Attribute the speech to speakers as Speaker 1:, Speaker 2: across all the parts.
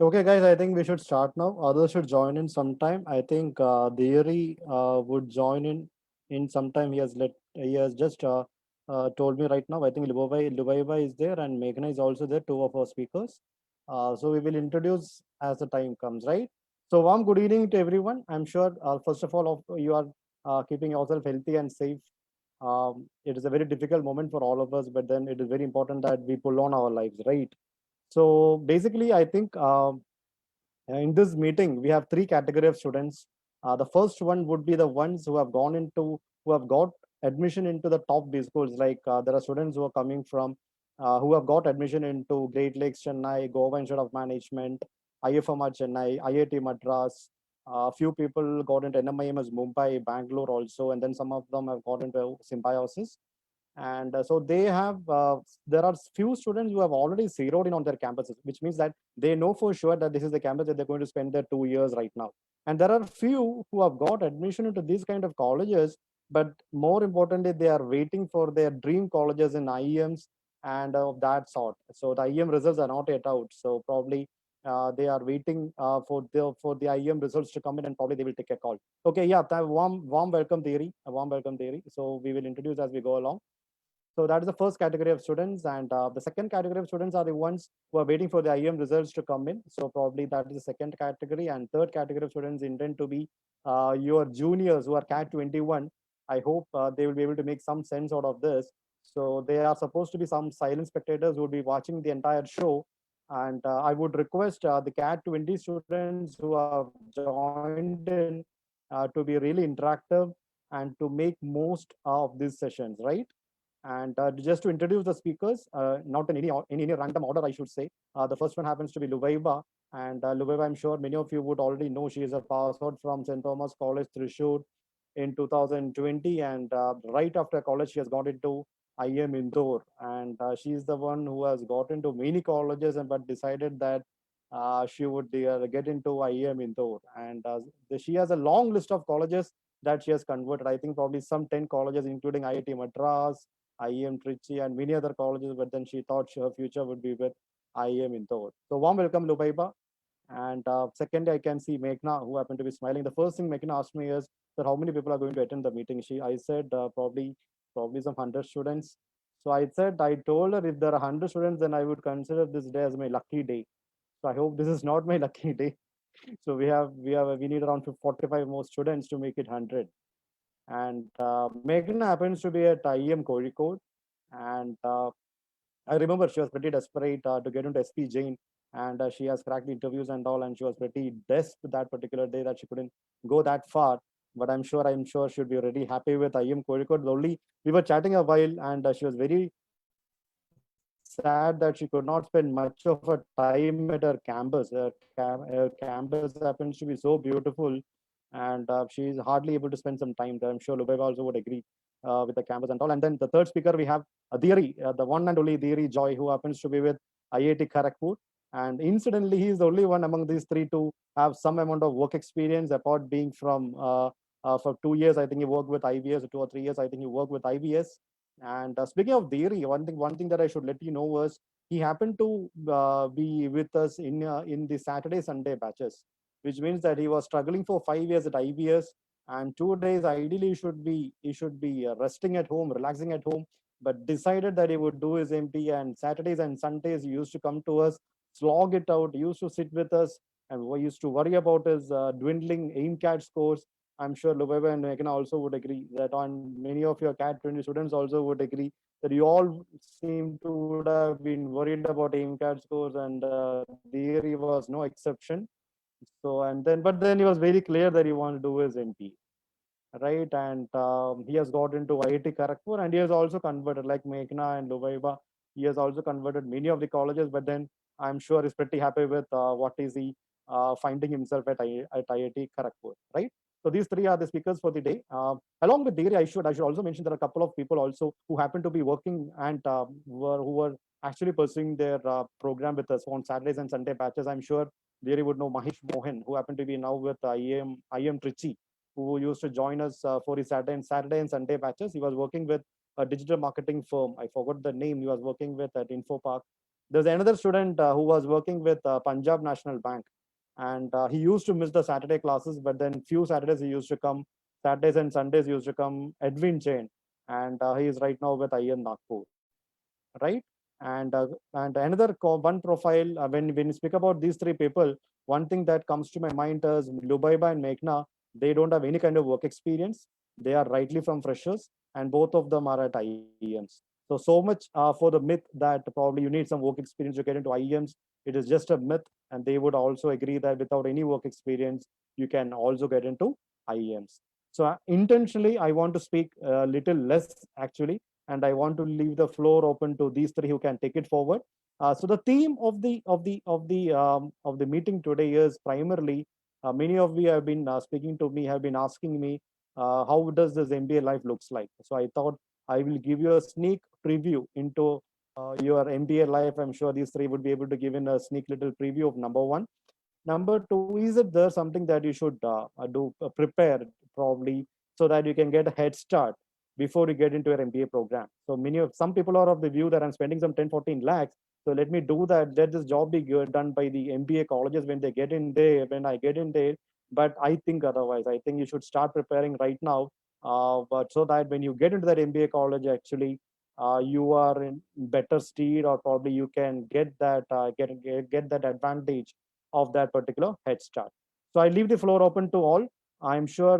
Speaker 1: Okay, guys, I think we should start now. Others should join in sometime. I think Deary would join in sometime. He has just told me right now. I think Lubaiba is there and Meghna is also there, two of our speakers. So we will introduce as the time comes, right? So warm good evening to everyone. I'm sure first of all you are keeping yourself healthy and safe. It is a very difficult moment for all of us, but then it is very important that we pull on our lives, right? So basically, I think. In this meeting, we have three category of students. The first one would be the ones who have got admission into the top B schools. Like there are students who are coming from, who have got admission into Great Lakes Chennai, Goa Institute of Management, IFMR Chennai, IIT Madras. A few people got into NMIMS Mumbai, Bangalore also, and then some of them have got into Symbiosis. And so there are few students who have already zeroed in on their campuses, which means that they know for sure that this is the campus that they're going to spend their 2 years right now. And there are few who have got admission into these kind of colleges, but more importantly, they are waiting for their dream colleges in IEMs and of that sort. So the IEM results are not yet out. So probably they are waiting for the IEM results to come in, and probably they will take a call. Okay, yeah, warm welcome, Theory. A warm welcome, Theory. So we will introduce as we go along. So that is the first category of students, and the second category of students are the ones who are waiting for the IEM results to come in. So probably that is the second category, and third category of students intend to be your juniors who are CAT 21. I hope they will be able to make some sense out of this. So they are supposed to be some silent spectators who will be watching the entire show, and I would request the CAT 20 students who have joined in to be really interactive and to make most of these sessions, right? And just to introduce the speakers, not in any random order, I should say. The first one happens to be Lubaiba, and Lubaiba, I'm sure many of you would already know. She is a pass out from St. Thomas College, Thrissur, in 2020, and right after college, she has got into IM Indore, and she is the one who has got into many colleges, and but decided that she would get into IM Indore, and she has a long list of colleges that she has converted. I think probably some 10 colleges, including IIT Madras, IEM Trichy, and many other colleges. But then she thought her future would be with IEM Indore. So warm welcome, Lubaiba. And secondly, I can see Meghna, who happened to be smiling. The first thing Meghna asked me is that how many people are going to attend the meeting. I said probably some 100 students. So I told her if there are 100 students, then I would consider this day as my lucky day. So I hope this is not my lucky day. So we need around 45 more students to make it 100. And Meghna happens to be at IEM Kozhikode, and I remember she was pretty desperate to get into SP Jain, and she has cracked the interviews and all, and she was pretty desperate that particular day that she couldn't go that far. But I'm sure she'd be already happy with IM Kozhikode. Only we were chatting a while, and she was very sad that she could not spend much of her time at her campus. Her campus happens to be so beautiful, and she's hardly able to spend some time there. I'm sure Lubeba also would agree with the campus and all. And then the third speaker we have Dheeri, the one and only Dheeri Joy, who happens to be with IIT Kharagpur. And incidentally, he is the only one among these three to have some amount of work experience, apart being from for 2 years. I think he worked with IBS, 2 or 3 years. I think he worked with IBS. And speaking of Dheeri, one thing that I should let you know was he happened to be with us in the Saturday Sunday batches, which means that he was struggling for 5 years at IBS, and 2 days ideally he should be resting at home, relaxing at home, but decided that he would do his MP. And Saturdays and Sundays he used to come to us, slog it out. He used to sit with us, and we used to worry about his dwindling AIMCAT scores. I'm sure Lubeba and Meghna also would agree that, on many of your CAT 20 students also would agree that you all seem to would have been worried about AIMCAT scores, and Theory was no exception. So, but then he was very clear that he wanted to do his MP, right? And he has got into IIT Kharagpur, and he has also converted, like Meghna and Lubaiba. He has also converted many of the colleges, but then I'm sure he's pretty happy with what is he finding himself at IIT Kharagpur, right? So these three are the speakers for the day. Along with Dheeri, I should also mention there are a couple of people also who happen to be working and who were actually pursuing their program with us on Saturdays and Sunday batches. I'm sure Dheeri would know Mahesh Mohan, who happened to be now with IM Trichy, who used to join us for his Saturday and Sunday batches. He was working with a digital marketing firm. I forgot the name. He was working with at InfoPark. There's another student who was working with Punjab National Bank, and he used to miss the Saturday classes, but then few Saturdays he used to come. Saturdays and Sundays he used to come. Edwin Jain, and he is right now with IIM Nagpur, right? And another one profile, when you speak about these three people, one thing that comes to my mind is Lubaiba and Meghna. They don't have any kind of work experience. They are rightly from freshers, and both of them are at IEMs. So much for the myth that probably you need some work experience to get into IEMs. It is just a myth, and they would also agree that without any work experience, you can also get into IEMs. So intentionally, I want to speak a little less actually, and I want to leave the floor open to these three who can take it forward. So the theme of the meeting today is primarily many of you have been speaking to me, have been asking me how does this MBA life looks like. So I thought I will give you a sneak preview into your MBA life. I'm sure these three would be able to give in a sneak little preview of number one. Number two, is it there something that you should prepare probably so that you can get a head start before you get into your MBA program? So some people are of the view that I'm spending some 10, 14 lakhs. So let me do that. Let this job be done by the MBA colleges when they get in there, when I get in there. But I think otherwise. I think you should start preparing right now. But so that when you get into that MBA college, actually, you are in better stead, or probably you can get that get that advantage of that particular head start. So I leave the floor open to all. I'm sure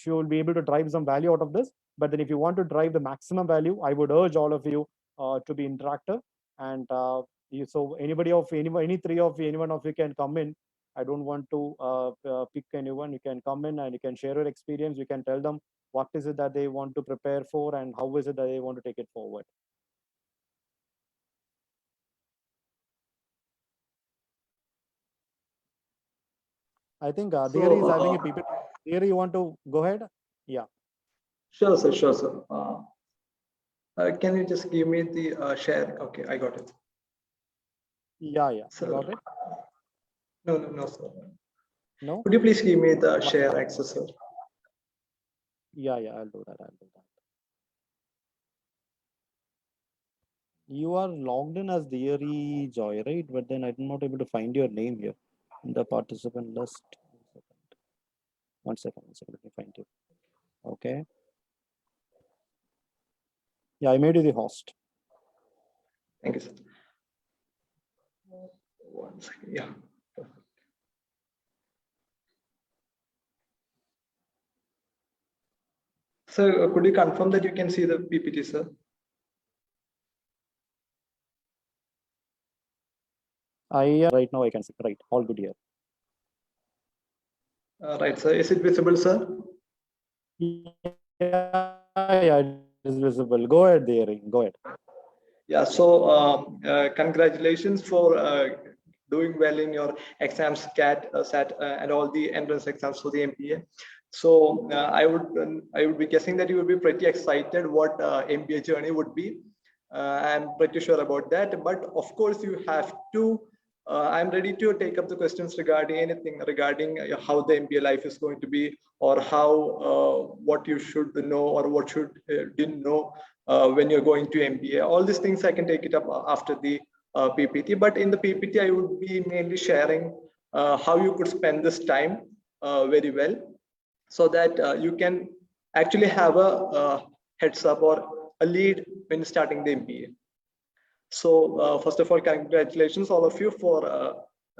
Speaker 1: you will be able to drive some value out of this. But then if you want to drive the maximum value, I would urge all of you to be interactive. And so any three of you, any one of you can come in. I don't want to pick anyone. You can come in and you can share your experience. You can tell them what is it that they want to prepare for and how is it that they want to take it forward. I think Dhiri is having a PPT. Dhiri, you want to go ahead? Yeah.
Speaker 2: Sure, sir. Sure, sir. Can you just give me the share? Okay, I got it.
Speaker 1: Yeah.
Speaker 2: Sir,
Speaker 1: Got it?
Speaker 2: No, sir.
Speaker 1: No?
Speaker 2: Could you please give me the share access, sir?
Speaker 1: Yeah, I'll do that. You are logged in as Dhiri Joy, right? But then I'm not able to find your name here in the participant list. One second. Let me find you. Okay. Yeah, I made you the host.
Speaker 2: Thank you, sir. 1 second. Yeah. Sir, could you confirm that you can see the PPT, sir?
Speaker 1: Right now I can see. Right, all good here.
Speaker 2: Right, sir. Is it visible, sir?
Speaker 1: Yeah, it is visible. Go ahead, Dhiri. Go ahead.
Speaker 2: Yeah. So, congratulations for doing well in your exams, CAT, SAT, and all the entrance exams for the MBA. So I would be guessing that you would be pretty excited what MBA journey would be. I'm pretty sure about that. But of course, you have to. I'm ready to take up the questions regarding anything regarding how the MBA life is going to be, or how what you should know or what should didn't know when you're going to MBA. All these things I can take it up after the PPT. But in the PPT, I would be mainly sharing how you could spend this time very well, so that you can actually have a heads up or a lead when starting the MBA. So first of all, congratulations all of you for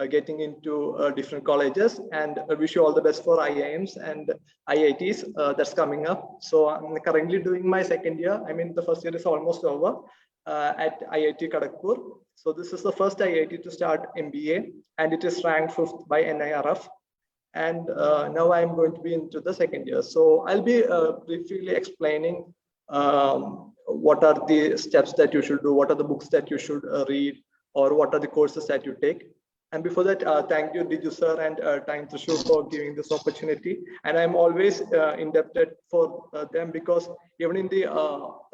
Speaker 2: getting into different colleges, and I wish you all the best for IIMs and IITs that's coming up. So I'm currently doing my second year. I mean, the first year is almost over at IIT Kharagpur. So this is the first IIT to start MBA, and it is ranked 5th by NIRF. And now I'm going to be into the second year. So I'll be briefly explaining what are the steps that you should do, what are the books that you should read, or what are the courses that you take. And before that, thank you, Diju sir and Time Trishul for giving this opportunity. And I'm always indebted for them, because even in the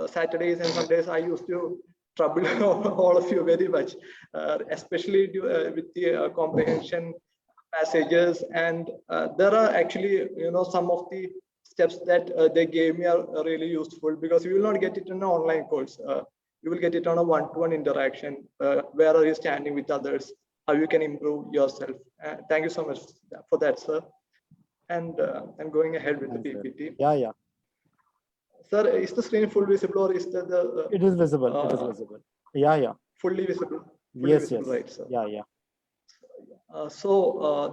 Speaker 2: Saturdays and Sundays, I used to trouble all of you very much, especially with the comprehension passages. And there are actually, some of the steps that they gave me are really useful, because you will not get it in an online course. You will get it on a one-to-one interaction. Where are you standing with others? How you can improve yourself. Thank you so much for that, sir. And I'm going ahead with the
Speaker 1: Nice, sir.
Speaker 2: PPT.
Speaker 1: Yeah.
Speaker 2: Sir, is the screen full visible or is the
Speaker 1: It is visible. It is visible. Yeah.
Speaker 2: fully visible? Fully
Speaker 1: Yes.
Speaker 2: visible, right, sir?
Speaker 1: Yeah.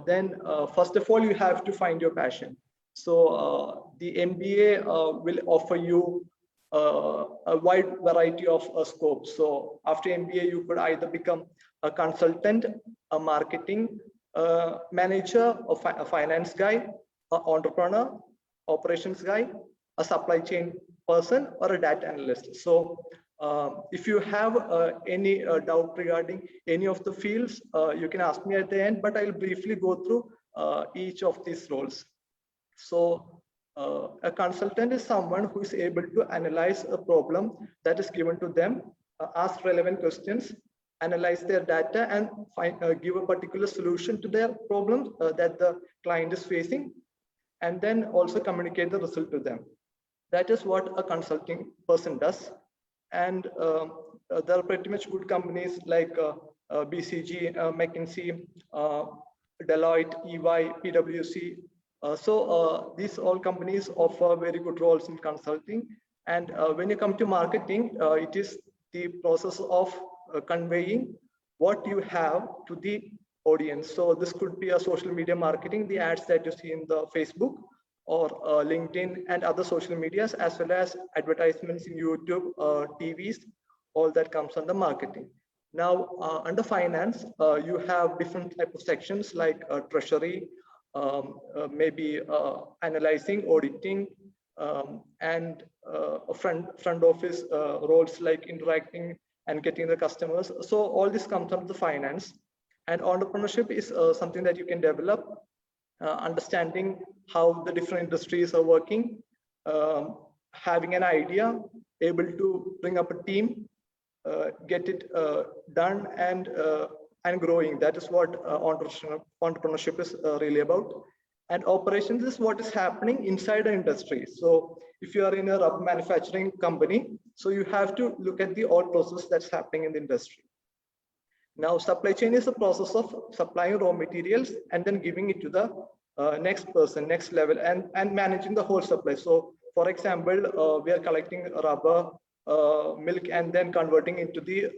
Speaker 2: Then first of all, you have to find your passion. So the MBA will offer you a wide variety of scopes. So after MBA, you could either become a consultant, a marketing manager, a finance guy, an entrepreneur, operations guy, a supply chain person, or a data analyst. So if you have any doubt regarding any of the fields, you can ask me at the end, but I'll briefly go through each of these roles. So a consultant is someone who is able to analyze a problem that is given to them, ask relevant questions, analyze their data, and give a particular solution to their problem that the client is facing, and then also communicate the result to them. That is what a consulting person does. And there are pretty much good companies like BCG, McKinsey, Deloitte, EY, PwC. These all companies offer very good roles in consulting. And when you come to marketing, it is the process of conveying what you have to the audience. So this could be a social media marketing, the ads that you see in the Facebook or LinkedIn and other social medias, as well as advertisements in YouTube, TVs, all that comes under marketing. Now, under finance, you have different type of sections like treasury, maybe analyzing, auditing, and front office roles like interacting and getting the customers. So all this comes under the finance. And entrepreneurship is something that you can develop, understanding how the different industries are working, having an idea, able to bring up a team, get it done, and growing. That is what entrepreneurship is really about. And operations is what is happening inside the industry. So if you are in a rubber manufacturing company, so you have to look at the all process that's happening in the industry. Now, supply chain is a process of supplying raw materials and then giving it to the next person, next level, and managing the whole supply. So, for example, we are collecting rubber, milk, and then converting into the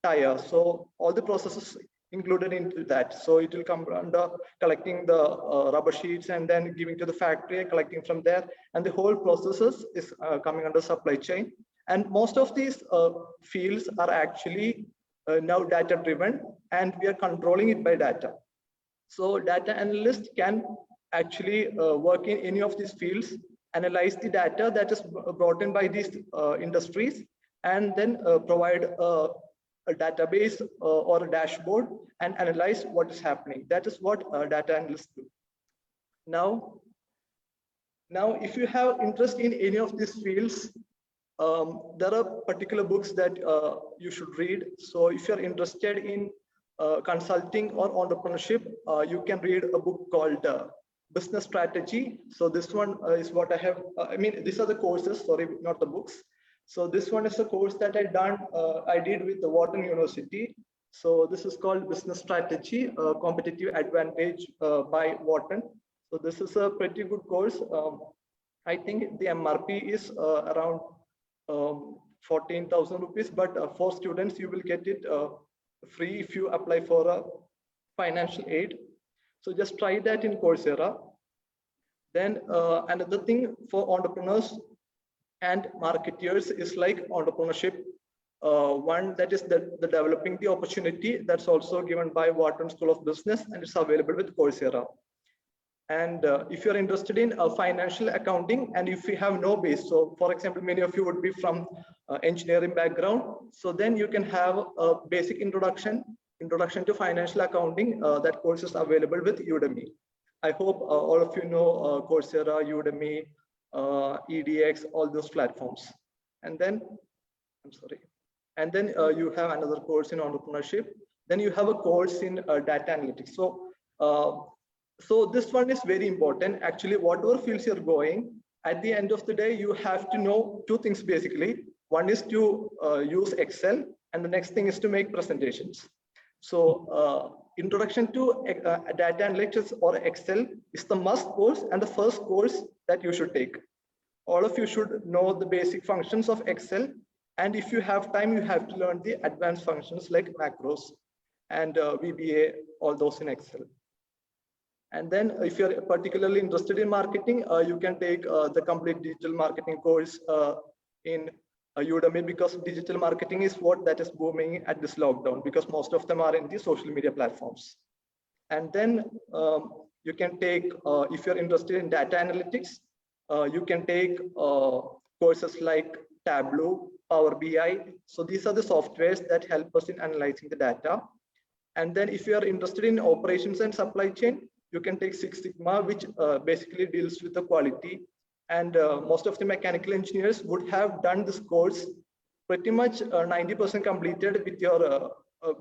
Speaker 2: tire. So, all the processes included into that. So, it will come under collecting the rubber sheets and then giving to the factory, collecting from there, and the whole processes is coming under supply chain. And most of these fields are actually now data driven, and we are controlling it by data. So data analyst can actually work in any of these fields, analyze the data that is brought in by these industries, and then provide a database or a dashboard and analyze what is happening. That is what data analysts do. Now, if you have interest in any of these fields, there are particular books that you should read. So if you're interested in consulting or entrepreneurship, you can read a book called Business Strategy. So this one is what I have, these are the courses, sorry, not the books. So this one is a course that I did with the Wharton University. So this is called Business Strategy, Competitive Advantage by Wharton. So this is a pretty good course. I think the MRP is around 14,000 rupees, but for students, you will get it free if you apply for a financial aid. So just try that in Coursera. Then another thing for entrepreneurs and marketers is like entrepreneurship. One that is the developing the opportunity, that's also given by Wharton School of Business, and it's available with Coursera. And if you're interested in financial accounting, and if you have no base, so for example, many of you would be from engineering background, so then you can have a basic introduction to financial accounting. That course is available with Udemy. I hope all of you know Coursera, Udemy, EDX, all those platforms. And then, you have another course in entrepreneurship. Then you have a course in data analytics. So this one is very important. Actually, whatever fields you're going, at the end of the day, you have to know two things basically. One is to use Excel, and the next thing is to make presentations. So introduction to data analytics or Excel is the must course and the first course that you should take. All of you should know the basic functions of Excel, and if you have time, you have to learn the advanced functions like macros and VBA, all those in Excel. And then if you're particularly interested in marketing, you can take the complete digital marketing course in Udemy, because digital marketing is what that is booming at this lockdown, because most of them are in the social media platforms. And then you can take, if you're interested in data analytics, you can take courses like Tableau, Power BI. So these are the softwares that help us in analyzing the data. And then if you are interested in operations and supply chain, you can take Six Sigma, which basically deals with the quality. And most of the mechanical engineers would have done this course pretty much 90% completed with your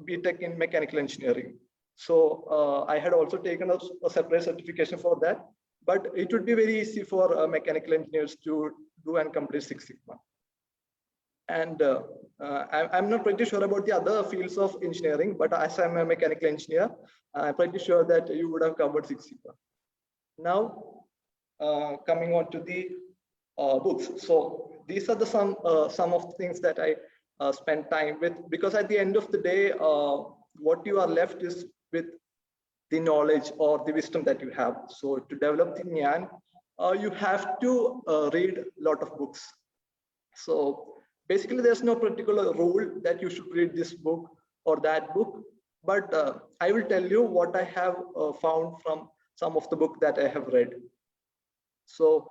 Speaker 2: BTech in mechanical engineering. So I had also taken a separate certification for that, but it would be very easy for mechanical engineers to do and complete Six Sigma. And I'm not pretty sure about the other fields of engineering, but as I'm a mechanical engineer, I'm pretty sure that you would have covered Six Sigma. Now, coming on to the books. So these are the some of the things that I spend time with, because at the end of the day, what you are left is with the knowledge or the wisdom that you have. So to develop the Nyan, you have to read a lot of books. So basically, there's no particular rule that you should read this book or that book, but I will tell you what I have found from some of the book that I have read. So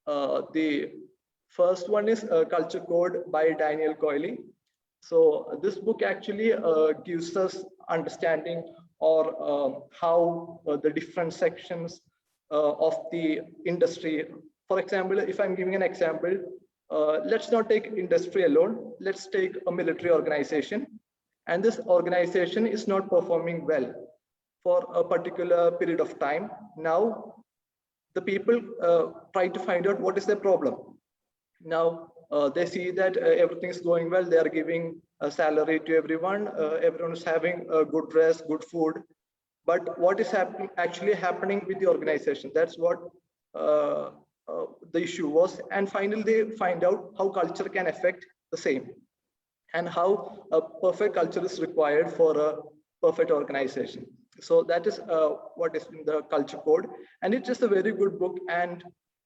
Speaker 2: the first one is Culture Code by Daniel Coyle. So this book actually gives us understanding or how the different sections of the industry. For example, if I'm giving an example, let's not take industry alone. Let's take a military organization, and this organization is not performing well for a particular period of time. Now, the people try to find out what is their problem. Now, they see that everything is going well. They are giving a salary to everyone. Everyone is having a good dress, good food. But what is actually happening with the organization? That's what the issue was. And finally, they find out how culture can affect the same, and how a perfect culture is required for a perfect organization. So that is what is in the Culture Code, and it's just a very good book, and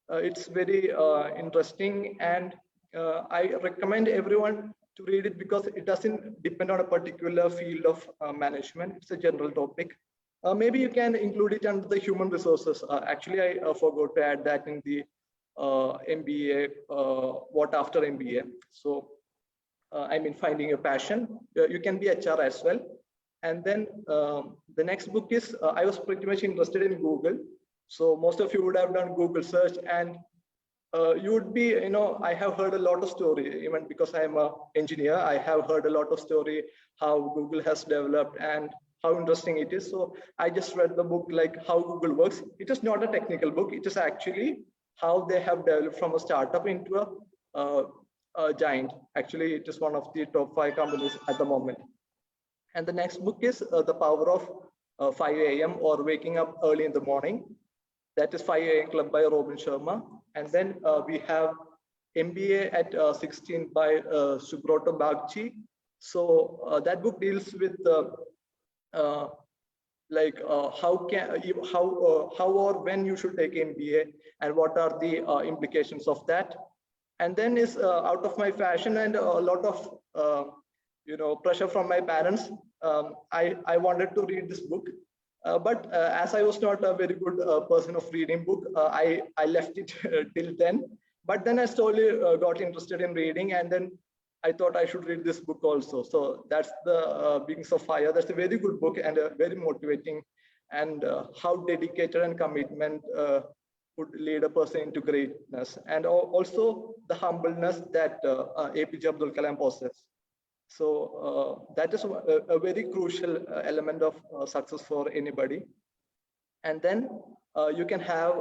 Speaker 2: it's very interesting, and I recommend everyone to read it, because it doesn't depend on a particular field of management. It's a general topic. Maybe you can include it under the human resources. Actually, I forgot to add that in the MBA, what after MBA. So I mean, finding your passion. You can be HR as well. And then the next book is, I was pretty much interested in Google. So most of you would have done Google search, and you would be, I have heard a lot of story, even because I'm an engineer, I have heard a lot of story how Google has developed and how interesting it is. So I just read the book, like how Google works. It is not a technical book. It is actually how they have developed from a startup into a giant. Actually, it is one of the top 5 companies at the moment. And the next book is The Power of 5 a.m. or Waking Up Early in the Morning. That is 5 a.m. Club by Robin Sharma. And then we have MBA at 16 by Subroto Bagchi. So that book deals with how or when you should take MBA, and what are the implications of that. And then is out of my fashion and a lot of pressure from my parents, I wanted to read this book, but as I was not a very good person of reading book, I left it till then. But then I slowly got interested in reading, and then I thought I should read this book also. So that's the Wings of Fire. That's a very good book and very motivating, and how dedicated and commitment would lead a person into greatness, and also the humbleness that APJ Abdul Kalam possessed. So that is a very crucial element of success for anybody. And then you can have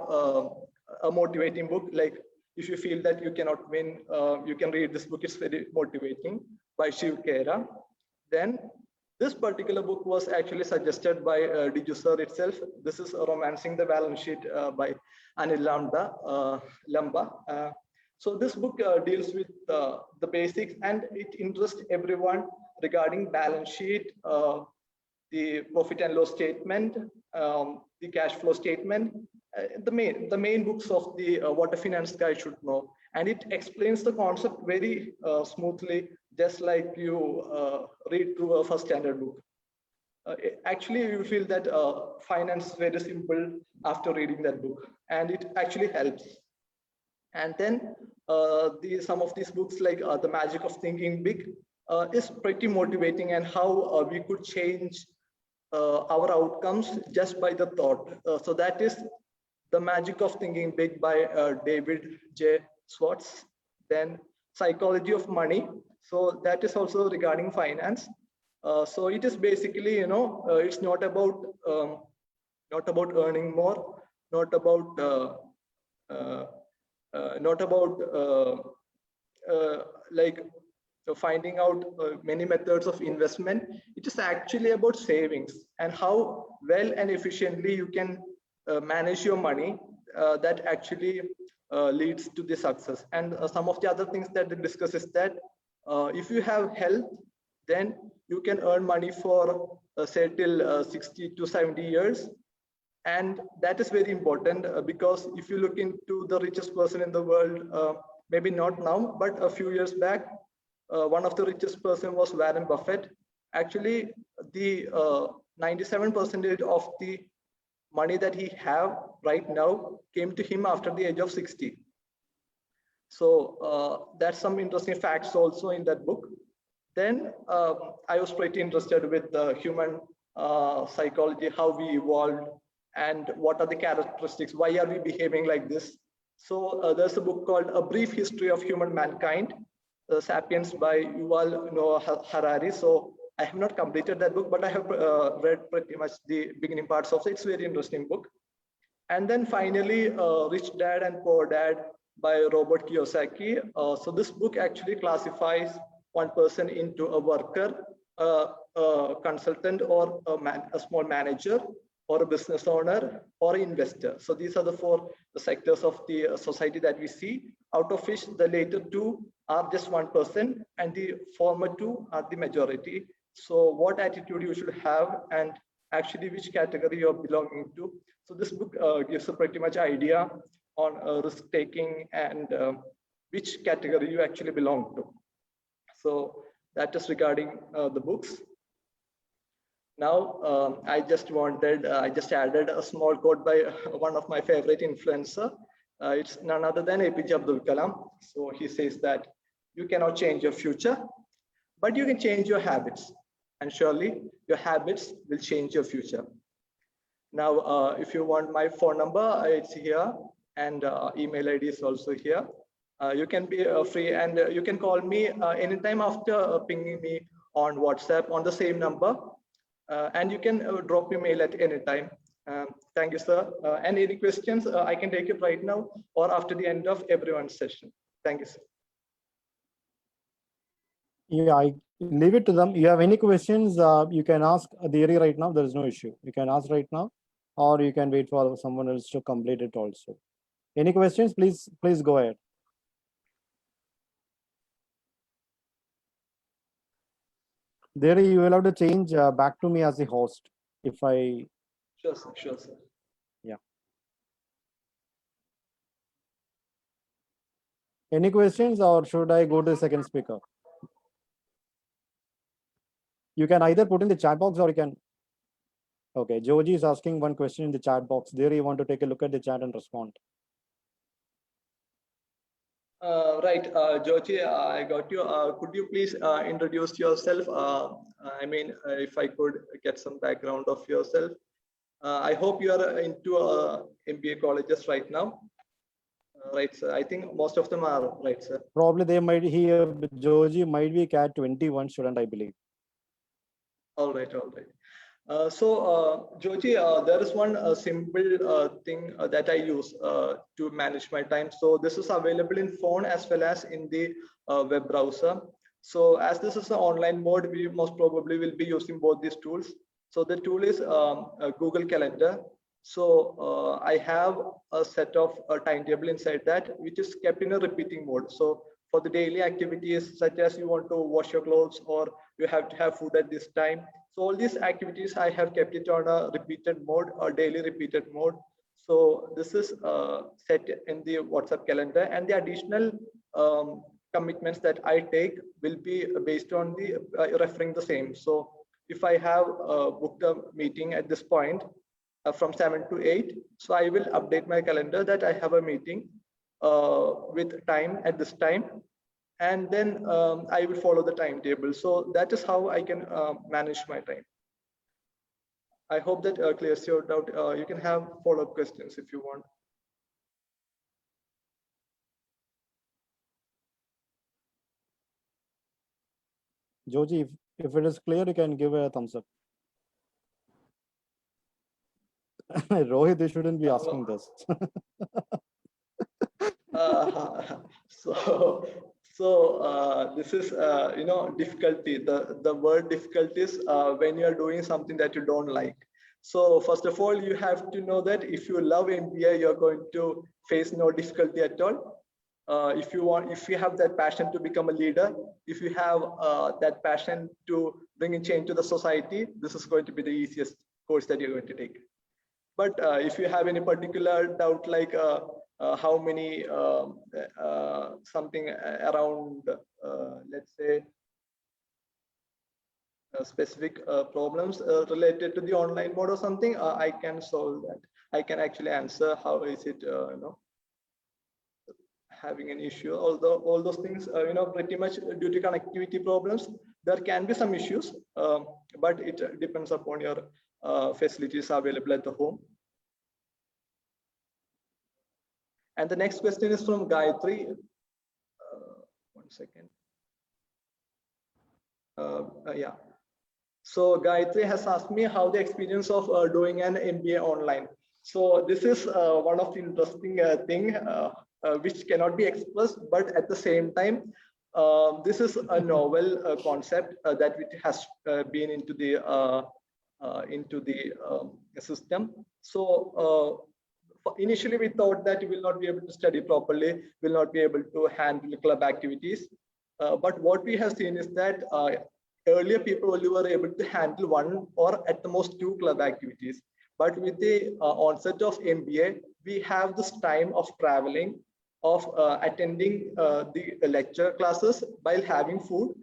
Speaker 2: a motivating book like if you feel that you cannot win, you can read this book. It's very motivating, by Shiv Khera. Then this particular book was actually suggested by Diju sir itself. This is Romancing the Balance Sheet by Anil Lamba. So this book deals with the basics, and it interests everyone regarding balance sheet, the profit and loss statement, the cash flow statement, the main books of the what a finance guy should know. And it explains the concept very smoothly, just like you read through a first standard book. Actually, you feel that finance is very simple after reading that book, and it actually helps. And then some of these books, like The Magic of Thinking Big, is pretty motivating, and how we could change our outcomes just by the thought. So that is The Magic of Thinking Big by David J. Schwartz. Then Psychology of Money. So that is also regarding finance. So it is basically, it's not about earning more, not about like finding out many methods of investment. It is actually about savings and how well and efficiently you can manage your money. That actually leads to the success. And some of the other things that they discuss is that if you have health, then you can earn money for say till 60 to 70 years. And that is very important because if you look into the richest person in the world, maybe not now, but a few years back, one of the richest person was Warren Buffett. Actually, the 97% of the money that he have right now came to him after the age of 60. So that's some interesting facts also in that book. Then I was pretty interested with human psychology, how we evolved, and what are the characteristics, why are we behaving like this. So there's a book called A Brief History of Human Mankind, Sapiens by Yuval Noah Harari. So I have not completed that book, but I have read pretty much the beginning parts of it. It's a very interesting book. And then finally, Rich Dad and Poor Dad by Robert Kiyosaki. So this book actually classifies one person into a worker, a consultant, or a small manager, or a business owner, or an investor. So these are the four sectors of the society that we see, out of which the later two are just 1%, and the former two are the majority. So what attitude you should have, and actually which category you're belonging to. So this book gives a pretty much idea on risk taking and which category you actually belong to. So that is regarding the books. Now, I just added a small quote by one of my favorite influencer. It's none other than APJ Abdul Kalam. So he says that you cannot change your future, but you can change your habits. And surely your habits will change your future. Now, if you want my phone number, it's here, and email ID is also here. You can be free, and you can call me anytime after pinging me on WhatsApp on the same number. And you can drop your mail at any time. Thank you, sir. And any questions, I can take it right now or after the end of everyone's session. Thank you, sir.
Speaker 1: Yeah, I leave it to them. You have any questions, you can ask Adhiri right now. There is no issue. You can ask right now, or you can wait for someone else to complete it also. Any questions, please go ahead. There you will have to change back to me as the host. If I.
Speaker 2: Sure, sir. Sure, sir.
Speaker 1: Yeah. Any questions, or should I go to the second speaker? You can either put in the chat box, or you can. Okay, Joji is asking one question in the chat box. There you want to take a look at the chat and respond.
Speaker 2: Right, Joji, I got you. Could you please introduce yourself? I mean, if I could get some background of yourself. I hope you are into MBA colleges right now. Right, sir. I think most of them are, right, sir.
Speaker 1: Probably they might Joji might be CAT 21 student, I believe.
Speaker 2: All right, all right. Joji, there is one simple thing that I use to manage my time. So this is available in phone as well as in the web browser. So as this is an online mode, we most probably will be using both these tools. So the tool is Google Calendar. So I have a set of timetable inside that, which is kept in a repeating mode. So for the daily activities, such as you want to wash your clothes or you have to have food at this time, so all these activities I have kept it on a repeated mode or daily repeated mode. So this is set in the WhatsApp calendar, and the additional commitments that I take will be based on the referring the same. So if I have booked a meeting at this point from 7 to 8, so I will update my calendar that I have a meeting with time at this time, and then I will follow the timetable. So that is how I can manage my time. I hope that clears your doubt. You can have follow-up questions if you want.
Speaker 1: Joji, if it is clear, you can give a thumbs up. Rohit, you shouldn't be asking this.
Speaker 2: This is difficulty. The word difficulty is when you are doing something that you don't like. So first of all, you have to know that if you love MBA, you're going to face no difficulty at all. If you have that passion to become a leader, if you have that passion to bring a change to the society, this is going to be the easiest course that you're going to take. But if you have any particular doubt, like how many something around, let's say, specific problems related to the online mode or something, I can solve that. I can actually answer how is it, having an issue. Although all those things, pretty much due to connectivity problems, there can be some issues, but it depends upon your facilities available at the home. And the next question is from Gayatri. One second. Yeah. So Gayatri has asked me how the experience of doing an MBA online. So this is one of the interesting thing which cannot be expressed, but at the same time, this is a novel concept that it has been into the system. So initially we thought that we will not be able to study properly, will not be able to handle club activities. But what we have seen is that earlier people only were able to handle one or at the most two club activities. But with the onset of MBA, we have this time of traveling, of attending the lecture classes while having food.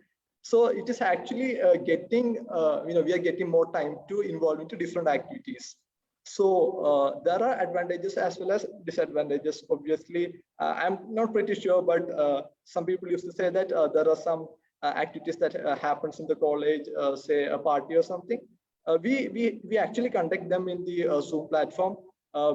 Speaker 2: So it is actually getting, we are getting more time to involve into different activities. So there are advantages as well as disadvantages. Obviously, I'm not pretty sure, but some people used to say that there are some activities that happens in the college, say a party or something. We actually conduct them in the Zoom platform.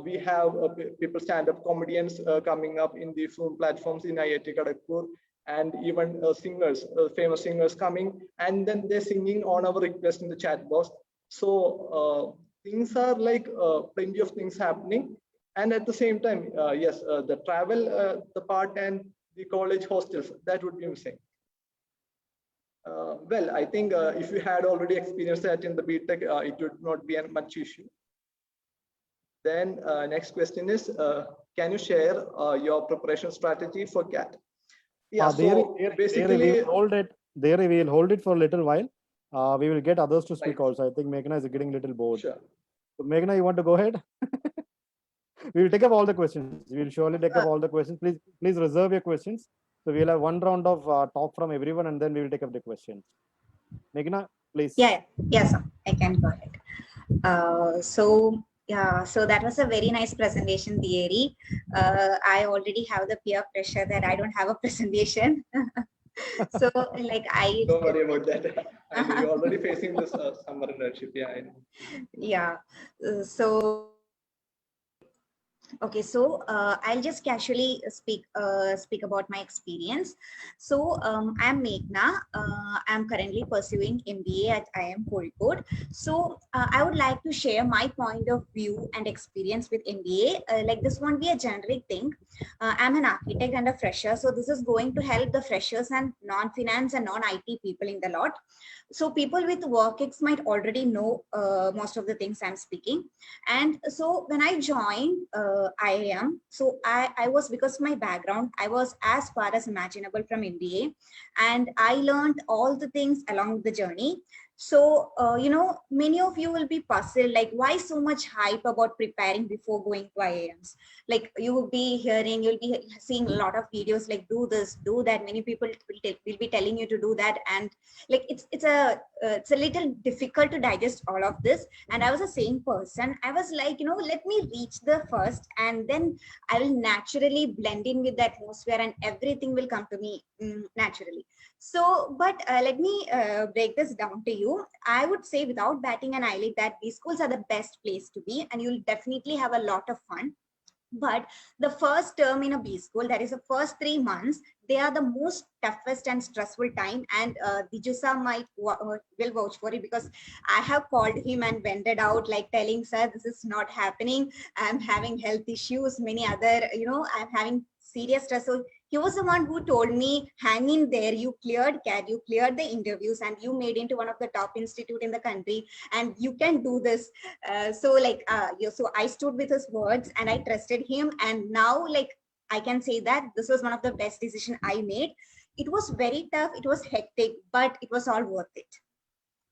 Speaker 2: We have people, stand-up comedians coming up in the Zoom platforms in IIT Kharagpur, and even singers, famous singers coming, and then they're singing on our request in the chat box. So things are like plenty of things happening, and at the same time, yes, the travel, the part, and the college hostels, that would be missing. Well, I think if you had already experienced that in the BTech, it would not be a much issue. Then next question is, can you share your preparation strategy for CAT? Yeah, so basically,
Speaker 1: we will hold it for a little while. We will get others to speak
Speaker 2: right.
Speaker 1: Also. I think Meghna is getting a little bored.
Speaker 2: Sure.
Speaker 1: So Meghna, you want to go ahead? We will take up all the questions. We will surely take up all the questions. Please reserve your questions. So we will have one round of talk from everyone, and then we will take up the questions. Meghna, please.
Speaker 3: Yeah, yes, I can go ahead. So that was a very nice presentation, Thierry. I already have the peer pressure that I don't have a presentation. So like I
Speaker 2: don't worry about that. I know you're already facing this summer internship. Yeah, I know.
Speaker 3: Yeah. So Okay, so I'll just casually speak about my experience. So I'm Meghna. I'm currently pursuing MBA at IIM Kozhikode. So I would like to share my point of view and experience with MBA. Like this won't be a generic thing. I'm an architect and a fresher, so this is going to help the freshers and non-finance and non-IT people in the lot. So people with work ex might already know most of the things I'm speaking. And so when I joined IIM, so I was, because my background, I was as far as imaginable from MBA, and I learned all the things along the journey. So, many of you will be puzzled, like why so much hype about preparing before going to IIMs? Like you will be hearing, you'll be seeing a lot of videos like do this, do that. Many people will be telling you to do that. And like it's a little difficult to digest all of this. And I was the same person. I was like, let me reach the first, and then I will naturally blend in with the atmosphere and everything will come to me naturally. So, but let me break this down to you. I would say without batting an eyelid that these schools are the best place to be, and you'll definitely have a lot of fun. But the first term in a B school, that is the first 3 months, they are the most toughest and stressful time. And Dijusa might will vouch for it, because I have called him and vented out, like telling, sir, this is not happening. I'm having health issues, many other, I'm having serious stress. So he was the one who told me, hang in there, you cleared CAT, you cleared the interviews, and you made into one of the top institute in the country, and you can do this. So I stood with his words and I trusted him. And now, like, I can say that this was one of the best decisions I made. It was very tough, it was hectic, but it was all worth it.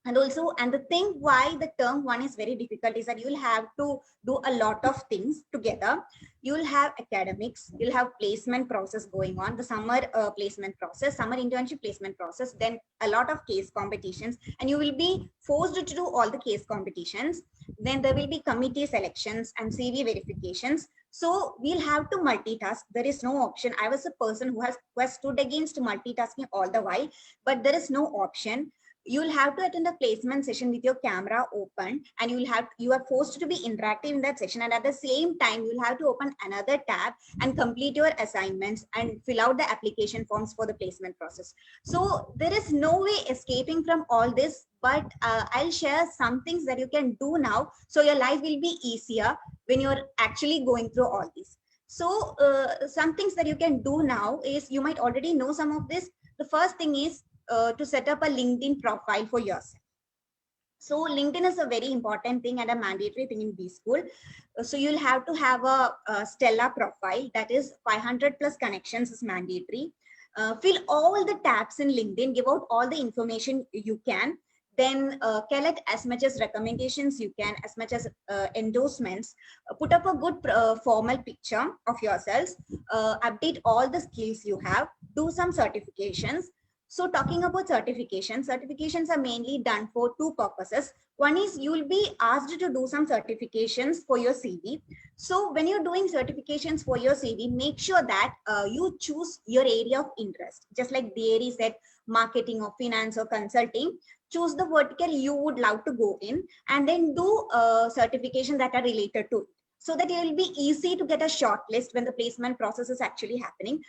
Speaker 3: And also, and the thing why the term one is very difficult is that you'll have to do a lot of things together. You'll have academics, you'll have placement process going on, the summer placement process, summer internship placement process, then a lot of case competitions, and you will be forced to do all the case competitions. Then there will be committee selections and CV verifications. So we'll have to multitask. There is no option. I was a person who has stood against multitasking all the while, but there is no option. You'll have to attend a placement session with your camera open, and you are forced to be interactive in that session. And at the same time, you'll have to open another tab and complete your assignments and fill out the application forms for the placement process. So there is no way escaping from all this, but I'll share some things that you can do now, so your life will be easier when you're actually going through all this. So some things that you can do now is, you might already know some of this. The first thing is to set up a LinkedIn profile for yourself. So LinkedIn is a very important thing and a mandatory thing in B school. So you'll have to have a Stella profile, that is 500 plus connections is mandatory. Fill all the tabs in LinkedIn, give out all the information you can. Then collect as much as recommendations you can, as much as endorsements. Put up a good formal picture of yourselves. Update all the skills you have. Do some certifications. So talking about certifications are mainly done for two purposes. One is you will be asked to do some certifications for your CV. So when you're doing certifications for your CV, make sure that you choose your area of interest. Just like Deary said, marketing or finance or consulting, choose the vertical you would love to go in, and then do certifications that are related to it, so that it will be easy to get a short list when the placement process is actually happening.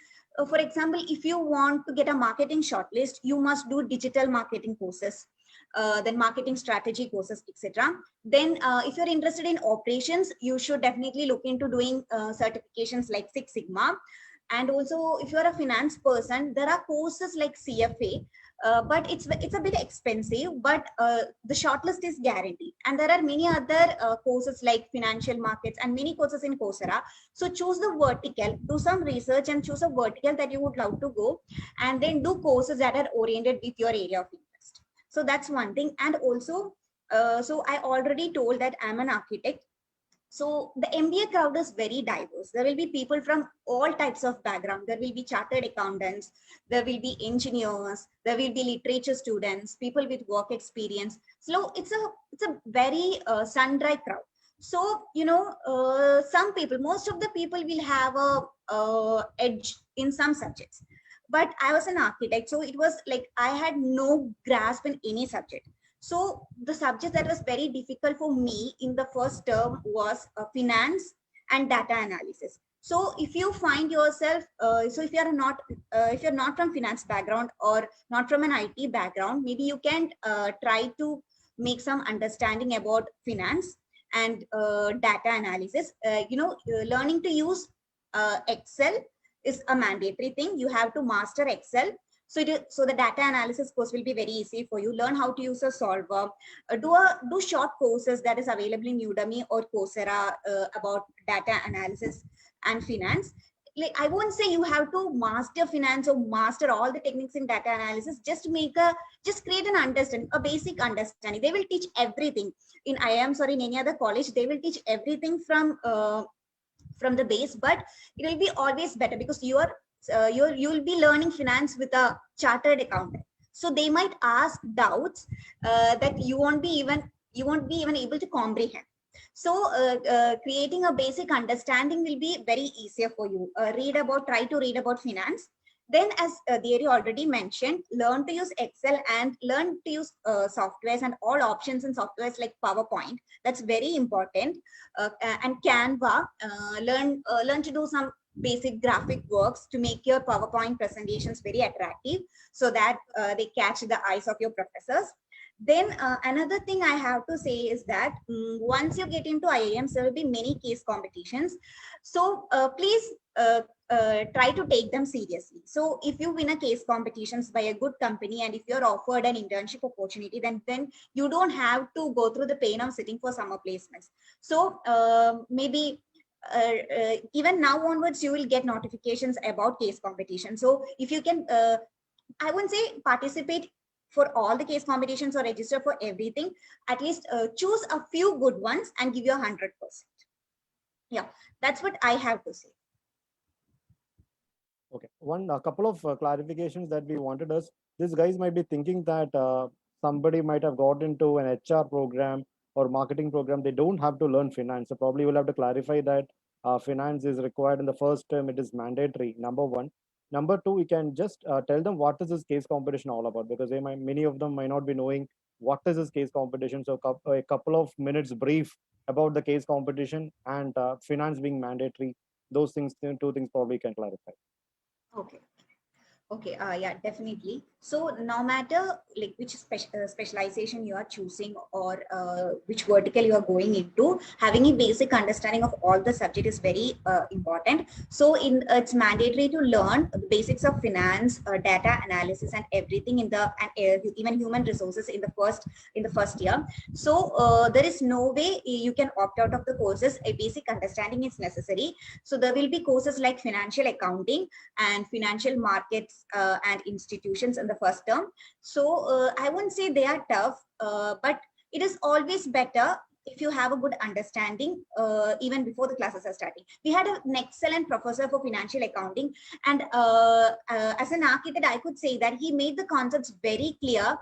Speaker 3: For example, if you want to get a marketing shortlist, you must do digital marketing courses, then marketing strategy courses, etc. Then if you're interested in operations, you should definitely look into doing certifications like Six Sigma. And also, if you're a finance person, there are courses like CFA, but it's a bit expensive, but the shortlist is guaranteed. And there are many other courses like financial markets and many courses in Coursera. So choose the vertical, do some research and choose a vertical that you would love to go, and then do courses that are oriented with your area of interest. So that's one thing. And also, so I already told that I'm an architect. So the MBA crowd is very diverse. There will be people from all types of background. There will be chartered accountants, there will be engineers, there will be literature students, people with work experience. So it's a very sun-dry crowd. So, some people, most of the people will have a edge in some subjects. But I was an architect, so it was like I had no grasp in any subject. So the subject that was very difficult for me in the first term was finance, and data analysis. So if you find yourself, so if you're not from finance background or not from an IT background, maybe you can try to make some understanding about finance and data analysis. Learning to use Excel is a mandatory thing. You have to master Excel. So the data analysis course will be very easy for you. Learn how to use a solver. Do short courses that is available in Udemy or Coursera about data analysis and finance. Like, I won't say you have to master finance or master all the techniques in data analysis. Just create an understanding, a basic understanding. They will teach everything in IIMs or in any other college. They will teach everything from the base, but it will be always better because you'll be learning finance with a chartered accountant. So they might ask doubts that you won't be even able to comprehend. So creating a basic understanding will be very easier for you. Try to read about finance. Then, as Thierry already mentioned, learn to use Excel and learn to use softwares and all options in softwares like PowerPoint. That's very important. And Canva, learn to do some basic graphic works to make your PowerPoint presentations very attractive so that they catch the eyes of your professors. Then another thing I have to say is that once you get into IIMs, there will be many case competitions. So please try to take them seriously. So if you win a case competitions by a good company and if you're offered an internship opportunity, then you don't have to go through the pain of sitting for summer placements. So maybe even now onwards, you will get notifications about case competition. So if you can, I wouldn't say participate for all the case competitions or register for everything, at least choose a few good ones and give your 100%. Yeah, that's what I have to say.
Speaker 1: Okay, a couple of clarifications that we wanted us. These guys might be thinking that somebody might have got into an HR program or marketing program. They don't have to learn finance. So probably we'll have to clarify that finance is required in the first term. It is mandatory, number one. Number two, we can just tell them what is this case competition all about, because many of them might not be knowing what is this case competition. So a couple of minutes brief about the case competition and finance being mandatory. Those things, two things probably can clarify.
Speaker 3: Okay. Okay, yeah, definitely. So no matter like which specialization you are choosing or which vertical you are going into, having a basic understanding of all the subject is very important. So it's mandatory to learn the basics of finance, data analysis, and everything even human resources in the first year. So there is no way you can opt out of the courses. A basic understanding is necessary. So there will be courses like financial accounting and financial markets and institutions in the first term. So I wouldn't say they are tough, but it is always better if you have a good understanding even before the classes are starting. We had an excellent professor for financial accounting, and as an architect, I could say that he made the concepts very clear.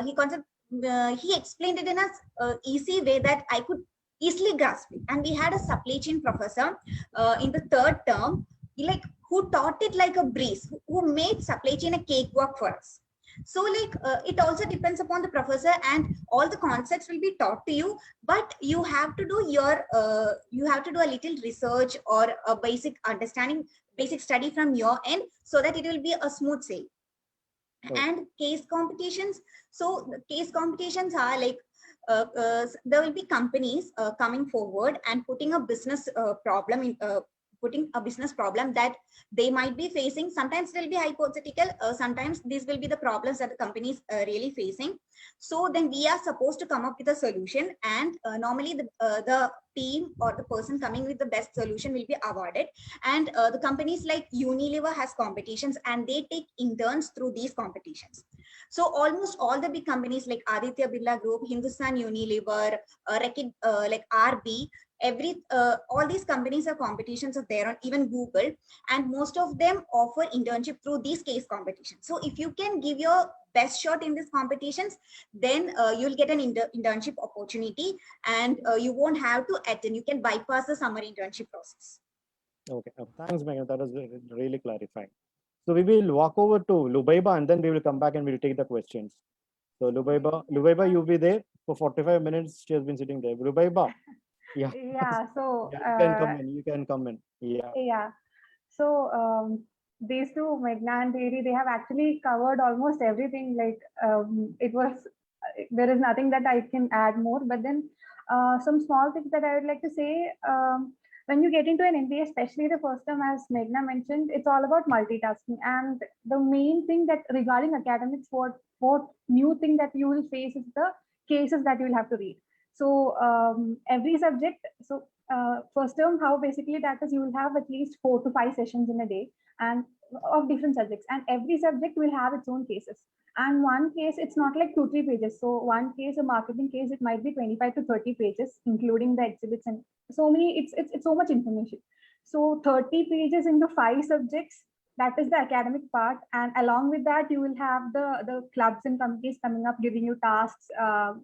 Speaker 3: He explained it in a easy way that I could easily grasp it. And we had a supply chain professor in the third term, who taught it like a breeze, who made supply chain a cakewalk for us. So it also depends upon the professor, and all the concepts will be taught to you, but you have to do a little research or a basic understanding, basic study from your end, so that it will be a smooth sail. Okay. And case competitions. So the case competitions are there will be companies coming forward and putting a business problem that they might be facing. Sometimes it will be hypothetical. Sometimes these will be the problems that the company is really facing. So then we are supposed to come up with a solution, and normally the team or the person coming with the best solution will be awarded. And the companies like Unilever has competitions, and they take interns through these competitions. So almost all the big companies like Aditya Birla Group, Hindustan Unilever, like RB, all these companies are competitions of their own, even Google, and most of them offer internship through these case competitions. So if you can give your best shot in these competitions, then you'll get an internship opportunity, and you won't have to attend. You can bypass the summer internship process.
Speaker 1: Okay, thanks, Megan. That was really clarifying. So we will walk over to Lubaiba, and then we will come back and we'll take the questions. So Lubaiba, you'll be there for 45 minutes. She has been sitting there. Lubaiba. Yeah.
Speaker 4: Yeah, so
Speaker 1: Yeah, you can come in. You can come in. Yeah.
Speaker 4: yeah. So these two, Meghna and Thierry, they have actually covered almost everything. Like it was, there is nothing that I can add more. But then some small things that I would like to say. When you get into an MBA, especially the first term, as Meghna mentioned, it's all about multitasking. And the main thing that regarding academics, what new thing that you will face is the cases that you will have to read. So every subject, so first term, how basically that is, you will have at least 4 to 5 sessions in a day and of different subjects, and every subject will have its own cases. And one case, it's not like 2 3 pages. So one case, a marketing case, it might be 25 to 30 pages, including the exhibits and so many. It's so much information. So 30 pages into 5 subjects. That is the academic part, and along with that, you will have the clubs and committees coming up, giving you tasks,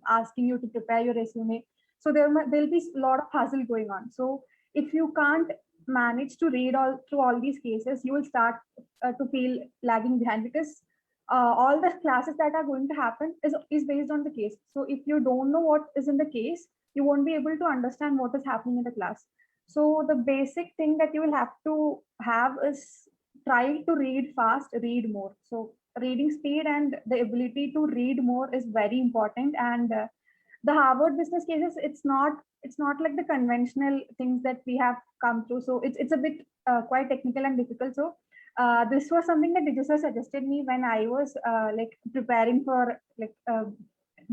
Speaker 4: asking you to prepare your resume. So there'll be a lot of hustle going on. So if you can't manage to read all through all these cases, you will start to feel lagging behind, because all the classes that are going to happen is based on the case. So if you don't know what is in the case, you won't be able to understand what is happening in the class. So the basic thing that you will have to have is try to read fast, read more. So reading speed and the ability to read more is very important. And the Harvard business cases, it's not like the conventional things that we have come through. So it's a bit quite technical and difficult. So this was something that Dijusar suggested me when I was like preparing for like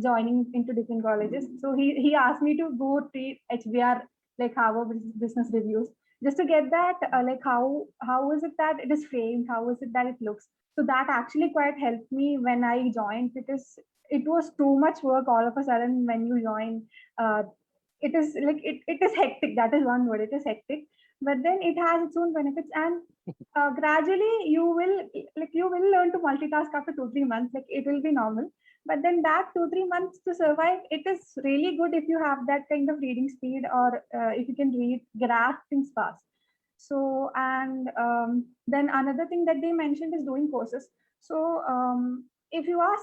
Speaker 4: joining into different colleges. So he asked me to go read HBR, like Harvard Business Reviews, just to get that like how is it that it is framed, how is it that it looks. So that actually quite helped me when I joined, because it was too much work all of a sudden when you join. It is like it is hectic. That is one word. It is hectic, but then it has its own benefits, and gradually you will learn to multitask after 2 3 months. Like it will be normal, but then that 2 3 months to survive, it is really good if you have that kind of reading speed, or if you can grasp things fast. So, and then another thing that they mentioned is doing courses. So if you are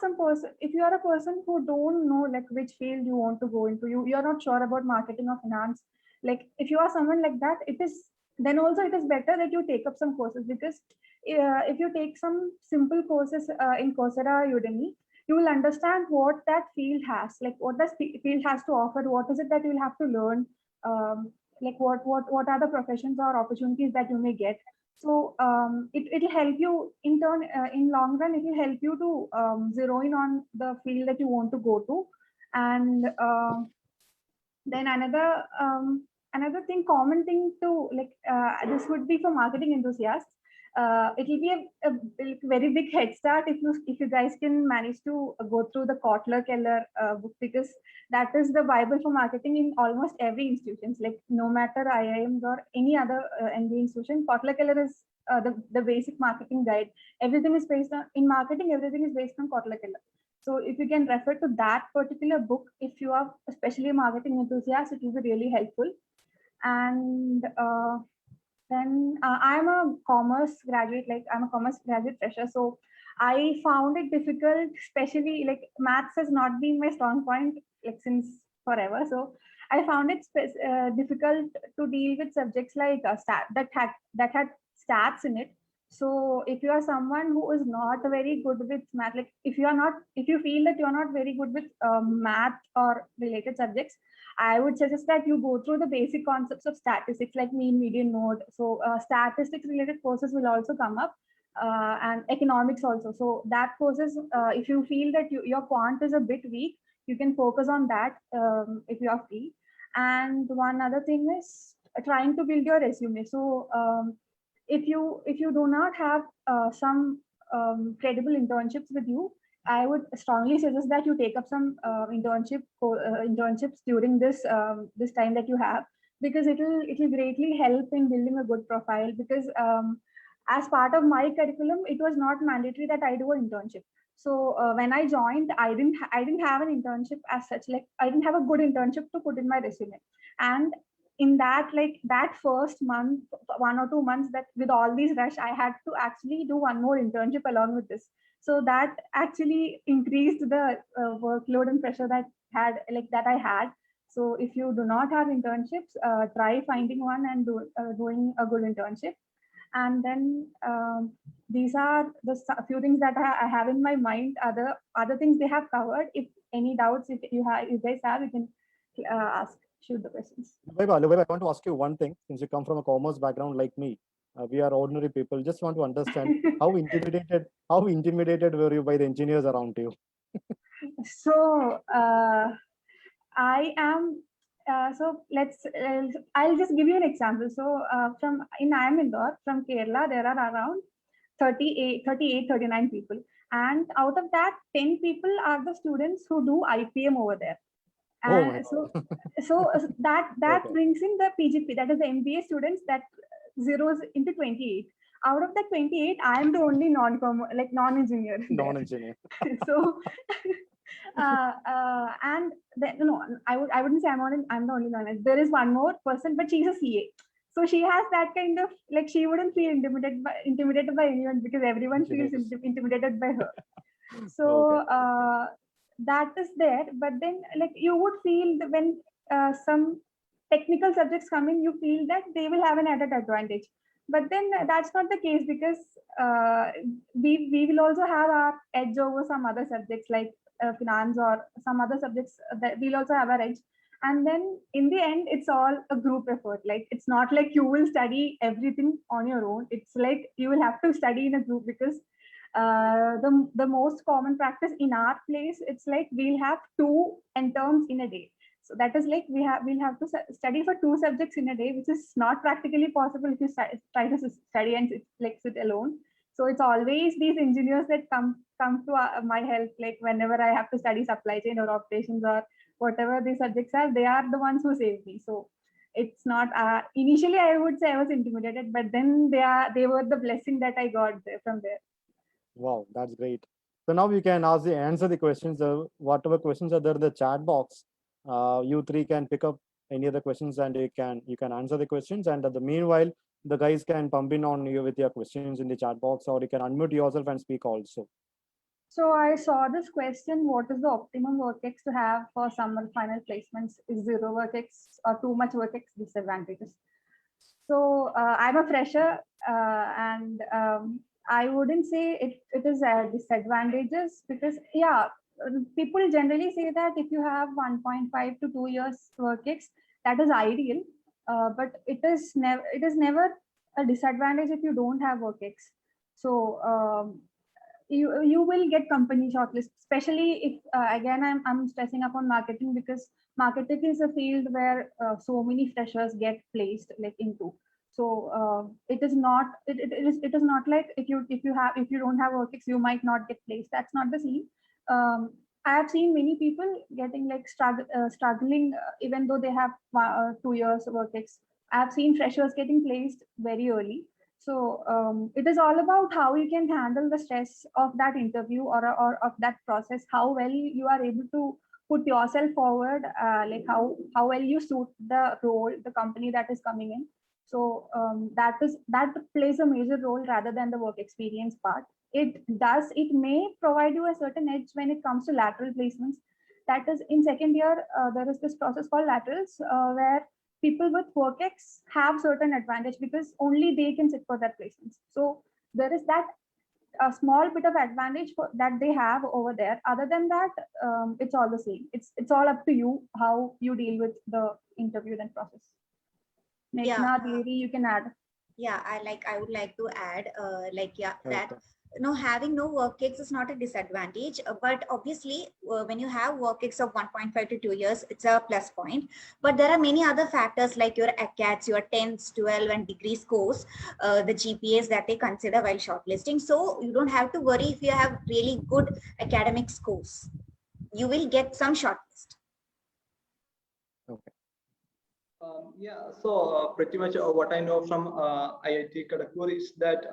Speaker 4: if you are a person who don't know like which field you want to go into, you're not sure about marketing or finance, like if you are someone like that, then also it is better that you take up some courses, because if you take some simple courses in Coursera or Udemy, you will understand what that field has, like what the field has to offer, what is it that you will have to learn, like what are the professions or opportunities that you may get. So it'll help you in turn, in long run, it will help you to zero in on the field that you want to go to. And then another thing, common thing to like this would be for marketing enthusiasts. It will be a very big head start if you guys can manage to go through the Kotler Keller book, because that is the Bible for marketing in almost every institutions. Like no matter IIMs or any other MBA institution, Kotler Keller is the basic marketing guide. Everything is based on in marketing. Everything is based on Kotler Keller. So if you can refer to that particular book, if you are especially a marketing enthusiast, it will be really helpful. And then I'm a commerce graduate, like I'm a commerce graduate fresher. So I found it difficult, especially like maths has not been my strong point like since forever. So I found it difficult to deal with subjects like that had stats in it. So if you are someone who is not very good with math, like if you feel that you're not very good with math or related subjects, I would suggest that you go through the basic concepts of statistics, like mean, median, mode. So statistics related courses will also come up, and economics also. So that courses, if you feel that your quant is a bit weak, you can focus on that if you are free. And one other thing is trying to build your resume. So if you do not have some credible internships with you, I would strongly suggest that you take up some internships during this time that you have, because it will greatly help in building a good profile. Because as part of my curriculum, it was not mandatory that I do an internship. So when I joined, I didn't have an internship as such. Like I didn't have a good internship to put in my resume. And in that, like that first month, 1 or 2 months, that with all these rush, I had to actually do one more internship along with this. So that actually increased the workload and pressure that I had. So if you do not have internships, try finding one and doing a good internship. And then these are the few things that I have in my mind. Other things they have covered. If any doubts, if you guys have, you can ask, shoot the questions.
Speaker 1: Lubaiba, I want to ask you one thing. Since you come from a commerce background like me, we are ordinary people. Just want to understand how intimidated were you by the engineers around you?
Speaker 4: So I am. So I'll just give you an example. So from in I am Indore, from Kerala, there are around 38, 39 people. And out of that, 10 people are the students who do IPM over there.
Speaker 1: Oh my
Speaker 4: And
Speaker 1: God.
Speaker 4: so that
Speaker 1: Okay.
Speaker 4: brings in the PGP, that is the MBA students, that zeros into 28. Out of the 28, I am the only non-engineer there.
Speaker 1: Non-engineer.
Speaker 4: So and then, no, I wouldn't say I'm the only one. There is one more person, but she's a CA. So she has that kind of, like, she wouldn't feel intimidated by anyone because everyone feels
Speaker 1: Engineers.
Speaker 4: intimidated by her. So
Speaker 1: Okay.
Speaker 4: that is there. But then, like, you would feel that when some technical subjects come in, you feel that they will have an added advantage. But then that's not the case, because we will also have our edge over some other subjects like finance or some other subjects that we'll also have our edge. And then in the end, it's all a group effort. Like, it's not like you will study everything on your own. It's like you will have to study in a group, because the most common practice in our place, it's like we'll have 2 terms in a day. So that is like we'll have to study for 2 subjects in a day, which is not practically possible if you try to study and sit alone. So it's always these engineers that come to my help. Like, whenever I have to study supply chain or operations or whatever the subjects are, they are the ones who save me. So it's not initially I would say I was intimidated, but then they were the blessing that I got from there.
Speaker 1: Wow, that's great. So now you can answer the questions. Whatever questions are there in the chat box, you three can pick up any of the questions and you can answer the questions. And the meanwhile, the guys can pump in on you with your questions in the chat box, or you can unmute yourself and speak also.
Speaker 4: So I saw this question: what is the optimum work-ex to have for summer final placements? Is zero work-ex or too much work-ex disadvantages? So I'm a fresher, and I wouldn't say it is disadvantages, because people generally say that if you have 1.5 to 2 years work-ex, that is ideal. But it is never a disadvantage if you don't have work-ex. So you will get company shortlist, especially if again I'm stressing up on marketing, because marketing is a field where so many freshers get placed into. So it is not like if you don't have work-ex, you might not get placed. That's not the scene. I have seen many people getting struggling even though they have 2 years work-ex. I have seen freshers getting placed very early. So it is all about how you can handle the stress of that interview or of that process, how well you are able to put yourself forward, like how well you suit the role, the company that is coming in. So that plays a major role rather than the work experience part. It may provide you a certain edge when it comes to lateral placements. That is, in second year, there is this process called laterals, where people with work-ex have certain advantage because only they can sit for that placements. So there is that a small bit of advantage that they have over there. Other than that, it's all the same. It's all up to you how you deal with the interview and process. Meghna, Devi, you can add.
Speaker 3: Yeah, I would like to add, that
Speaker 1: Okay.
Speaker 3: having no work-ex is not a disadvantage, but obviously when you have work-ex of 1.5 to 2 years, it's a plus point. But there are many other factors like your ACATS, your 10th, 12 and degree scores, the GPAs that they consider while shortlisting. So you don't have to worry if you have really good academic scores. You will get some shortlist.
Speaker 1: Okay.
Speaker 2: So pretty much what I know from IIT Kharagpur is that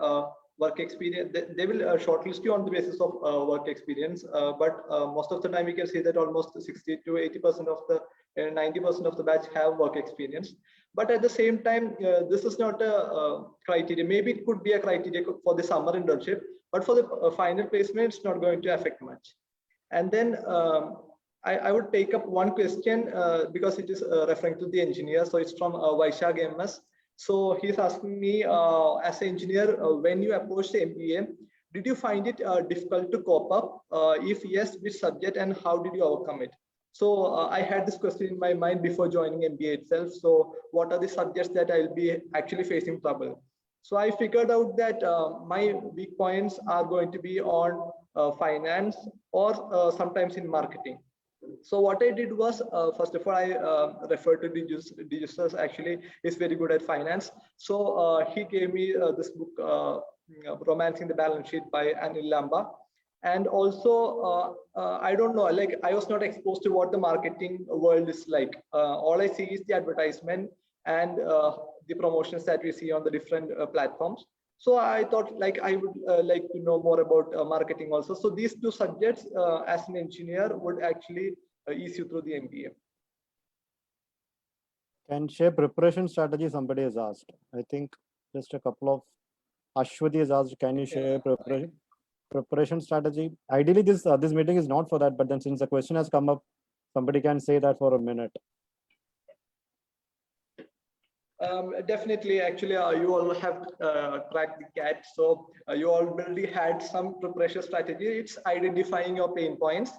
Speaker 2: work experience, they will shortlist you on the basis of work experience, but most of the time we can say that almost 60 to 80% of the 90% of the batch have work experience. But at the same time, this is not a criteria. Maybe it could be a criteria for the summer internship, but for the final placement, it's not going to affect much. And then I would take up one question because it is referring to the engineer. So it's from Vaishag MS. So he's asking me, as an engineer, when you approach the MBA, did you find it difficult to cope up? If yes, which subject and how did you overcome it? So I had this question in my mind before joining MBA itself. So what are the subjects that I'll be actually facing trouble? So I figured out that my weak points are going to be on finance or sometimes in marketing. So what I did was, first of all, I referred to Digistas. Actually is very good at finance. So he gave me this book, Romancing the Balance Sheet by Anil Lamba. And also, I don't know, like I was not exposed to what the marketing world is like. All I see is the advertisement and the promotions that we see on the different platforms. So I thought like I would like to know more about marketing also. So these two subjects as an engineer would actually ease you through the MBA.
Speaker 1: Can share preparation strategy, somebody has asked. I think just a couple of, Ashwati has asked, can you share preparation strategy? Ideally, this meeting is not for that, but then since the question has come up, somebody can say that for a minute.
Speaker 2: Definitely, actually, you all have cracked the CAT. So you already had some preparation strategy. It's identifying your pain points.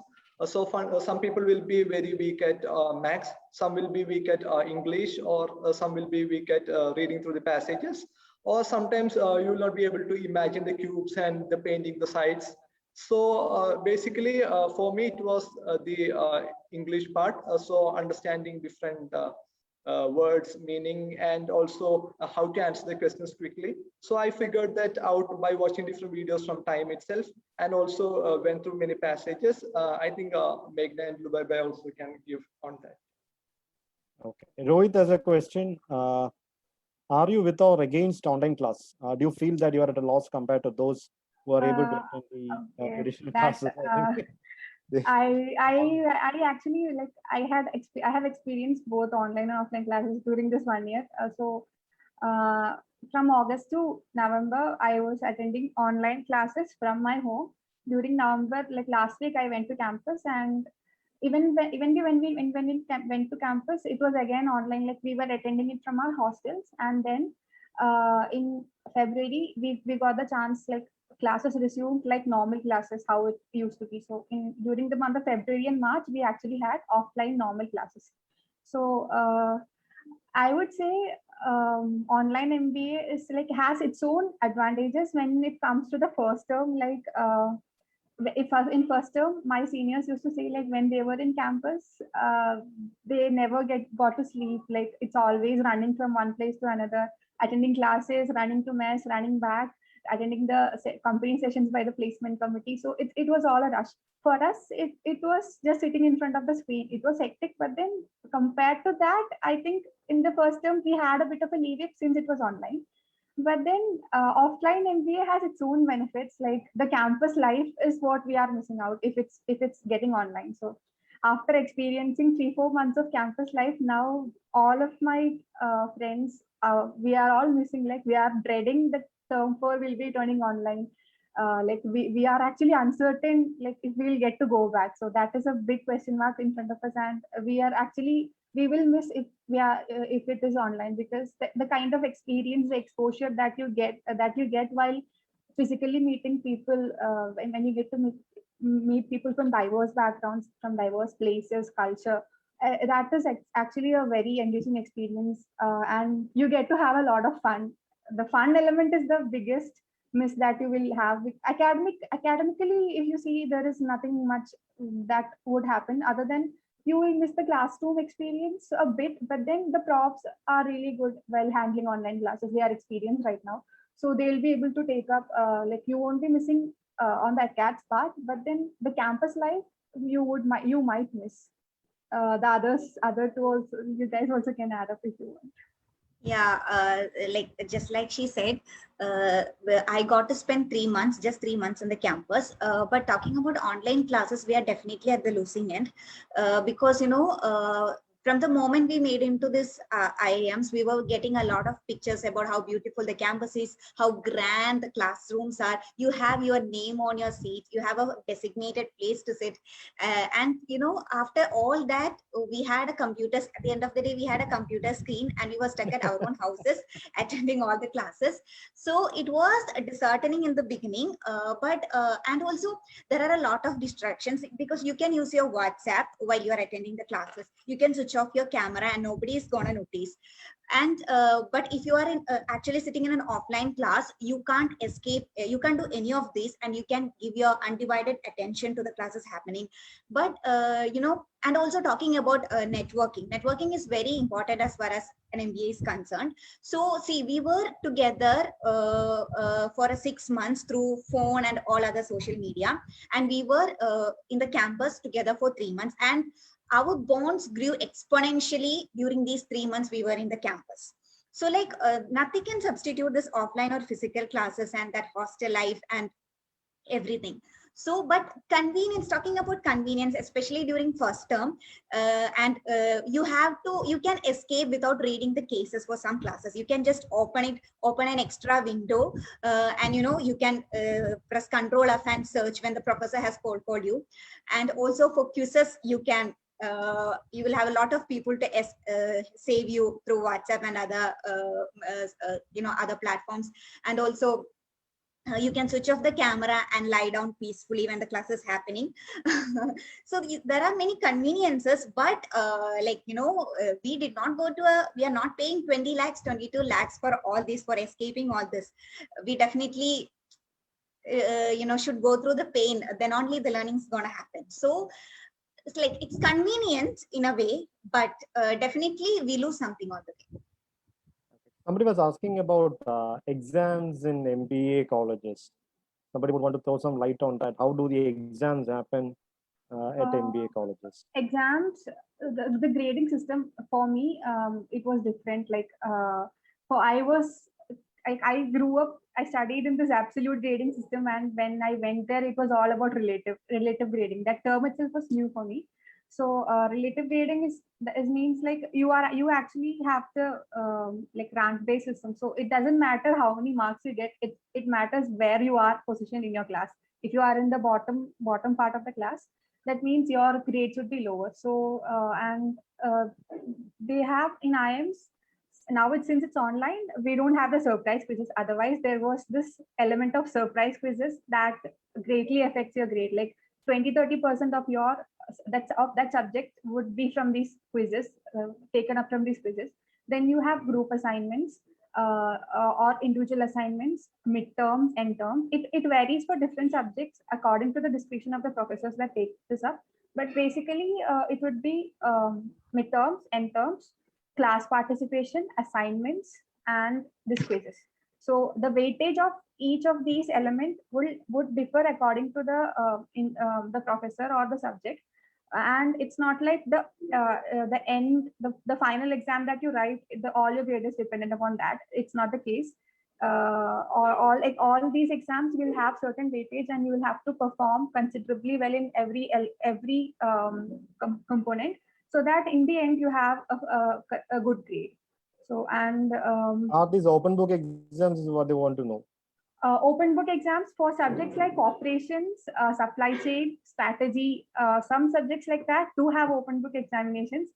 Speaker 2: So some people will be very weak at maths, some will be weak at English, or some will be weak at reading through the passages, or sometimes you will not be able to imagine the cubes and the painting the sides. So basically, for me, it was the English part. So understanding different words, meaning, and also how to answer the questions quickly. So I figured that out by watching different videos from time itself, and also went through many passages. I think Meghna and Lubabhai also can give on that.
Speaker 1: Okay. Rohit has a question. Are you with or against online class? Do you feel that you are at a loss compared to those who are able to attend the traditional classes?
Speaker 4: I actually like I have experienced both online and offline classes during this 1 year. From August to November, I was attending online classes from my home. During November, like last week, I went to campus, and even when we went to campus, it was again online. Like we were attending it from our hostels, and then in February, we got the chance, like classes resumed like normal classes, how it used to be. So during the month of February and March, we actually had offline normal classes. So I would say online MBA is like has its own advantages when it comes to the first term. Like if in first term, my seniors used to say like when they were in campus, they never got to sleep. Like it's always running from one place to another, attending classes, running to mess, running back, attending the company sessions by the placement committee. So it was all a rush. For us, it was just sitting in front of the screen. It was hectic, but then compared to that, I think in the first term, we had a bit of a leeway since it was online. But then offline MBA has its own benefits. Like the campus life is what we are missing out if it's getting online. So after experiencing 3-4 months of campus life, now all of my friends, we are all missing. Like we are dreading the term 4 will be turning online. Like we are actually uncertain like if we will get to go back. So that is a big question mark in front of us, and we will miss if if it is online, because the kind of experience, the exposure that you get while physically meeting people, when you get to meet people from diverse backgrounds, from diverse places, culture, that is actually a very engaging experience, and you get to have a lot of fun. The fun element is the biggest miss that you will have. Academically, if you see, there is nothing much that would happen other than you will miss the classroom experience a bit, but then the profs are really good while handling online classes. They are experienced right now, so they'll be able to take up, like you won't be missing on the acad's part, but then the campus life you might miss. The other two also, you guys also can add up if you want.
Speaker 3: Yeah, like just like she said, I got to spend 3 months, just 3 months in the campus. But talking about online classes, we are definitely at the losing end, because from the moment we made into this IIMs, we were getting a lot of pictures about how beautiful the campus is, how grand the classrooms are. You have your name on your seat, you have a designated place to sit. And you know, after all that, we had a computer. At the end of the day, we had a computer screen and we were stuck at our own houses attending all the classes. So it was disheartening in the beginning, and also there are a lot of distractions, because you can use your WhatsApp while you are attending the classes. You can switch off your camera and nobody is gonna notice. And but if you are actually sitting in an offline class, you can't escape, you can't do any of this, and you can give your undivided attention to the classes happening. But you know, and also talking about networking is very important as far as an MBA is concerned. So see, we were together for 6 months through phone and all other social media, and we were in the campus together for 3 months, and our bonds grew exponentially during these 3 months we were in the campus. So like nothing can substitute this offline or physical classes and that hostel life and everything. So, but convenience, talking about convenience, especially during first term, you can escape without reading the cases for some classes. You can just open an extra window, and you know, you can press Control F and search when the professor has called you. And also for quizzes, you can you will have a lot of people to save you through WhatsApp and other you know, other platforms. And also you can switch off the camera and lie down peacefully when the class is happening. So there are many conveniences, but like, you know, we are not paying 20 lakhs, 22 lakhs for all this, for escaping all this. We definitely you know, should go through the pain, then only the learning is going to happen. So it's like, it's convenient in a way, but definitely we lose something all the way.
Speaker 1: Somebody was asking about exams in MBA colleges. Somebody would want to throw some light on that. How do the exams happen at MBA colleges?
Speaker 4: Exams, the grading system for me, it was different. Like, I grew up, I studied in this absolute grading system, and when I went there, it was all about relative grading. That term itself was new for me. So relative grading means like you actually have the like rank based system. So it doesn't matter how many marks you get. It matters where you are positioned in your class. If you are in the bottom part of the class, that means your grades would be lower. So they have in IIMs now, since it's online, we don't have the surprise quizzes. Otherwise, there was this element of surprise quizzes that greatly affects your grade. Like 20-30% of that subject would be from these quizzes, taken up from these quizzes. Then you have group assignments or individual assignments, midterms, end terms. It varies for different subjects according to the discretion of the professors that take this up. But basically, it would be midterms, end terms, class participation, assignments, and these quizzes. So the weightage of each of these elements would differ according to the professor or the subject. And it's not like the final exam that you write, all your grade is dependent upon that. It's not the case. All these exams will have certain weightage, and you will have to perform considerably well in every component, so that in the end you have a good grade. So, and
Speaker 1: are these open book exams is what they want to know.
Speaker 4: Open book exams for subjects like operations, supply chain, strategy, some subjects like that do have open book examinations.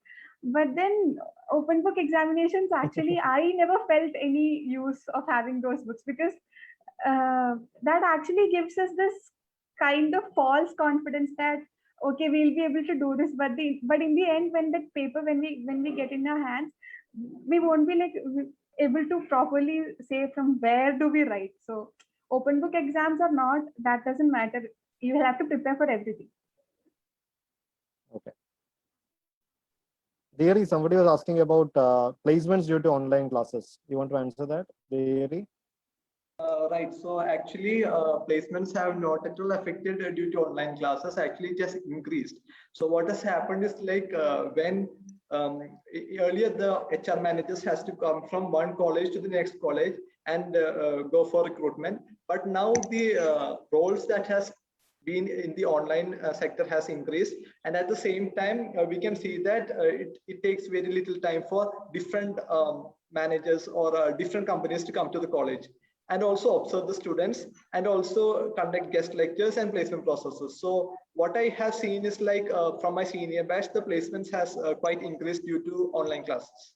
Speaker 4: But then open book examinations, actually, I never felt any use of having those books, because that actually gives us this kind of false confidence that, okay, we'll be able to do this. But in the end, when that paper, when we get in our hands, we won't be like able to properly say from where do we write. So open book exams are not, that doesn't matter. You have to prepare for everything.
Speaker 1: Okay. Deary, somebody was asking about placements due to online classes. You want to answer that, Deary?
Speaker 2: Right. So actually, placements have not at all affected due to online classes. Actually, just increased. So what has happened is like when earlier the HR managers has to come from one college to the next college and go for recruitment. But now the roles that has being in the online sector has increased, and at the same time we can see that it takes very little time for different managers or different companies to come to the college and also observe the students and also conduct guest lectures and placement processes. So what I have seen is like from my senior batch, the placements has quite increased due to online classes.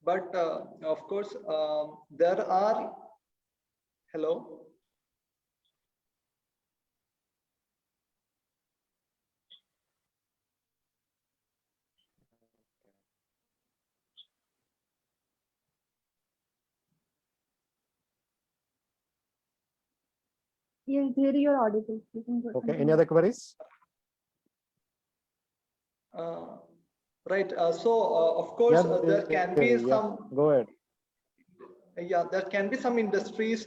Speaker 2: But of course, there are, hello?
Speaker 4: Yes, Thierry, you're audible. You can go
Speaker 1: Okay, any
Speaker 4: continue.
Speaker 1: other queries?
Speaker 2: Right. Of course, there can be some.
Speaker 1: Go ahead.
Speaker 2: Yeah, there can be some industries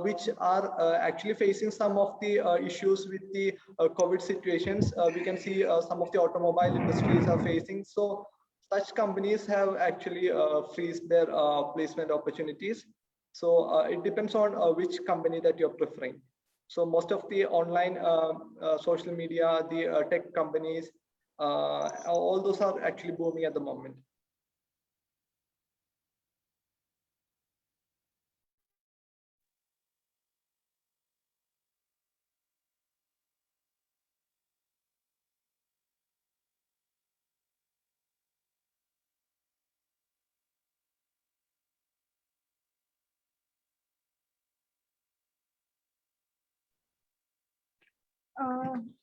Speaker 2: which are actually facing some of the issues with the COVID situations. We can see some of the automobile industries are facing. So such companies have actually freezed their placement opportunities. So it depends on which company that you're preferring. So most of the online social media, the tech companies, all those are actually booming at the moment.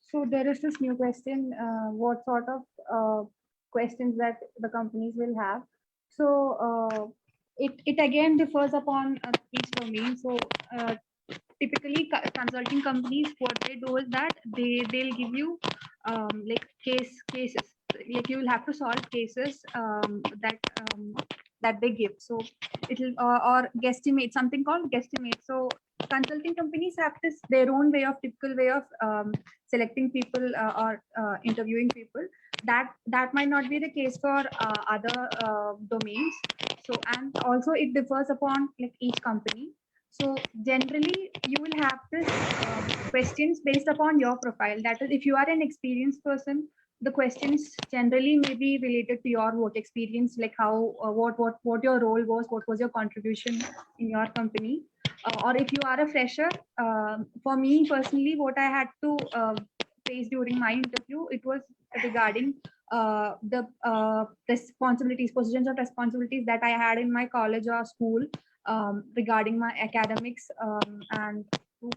Speaker 4: So there is this new question, what sort of questions that the companies will have. So it again differs upon each domain. So typically consulting companies, what they do is that they'll give you like cases, like you will have to solve cases that they give. So it'll or guesstimate, something called guesstimate. So consulting companies have this their own way of typical way of selecting people or interviewing people. That might not be the case for other domains. So and also it differs upon like each company. So generally you will have this questions based upon your profile. That is, if you are an experienced person, the questions generally may be related to your work experience, like how what your role was, what was your contribution in your company. Or if you are a fresher, for me personally, what I had to face during my interview, it was regarding the responsibilities, positions of responsibilities that I had in my college or school, regarding my academics and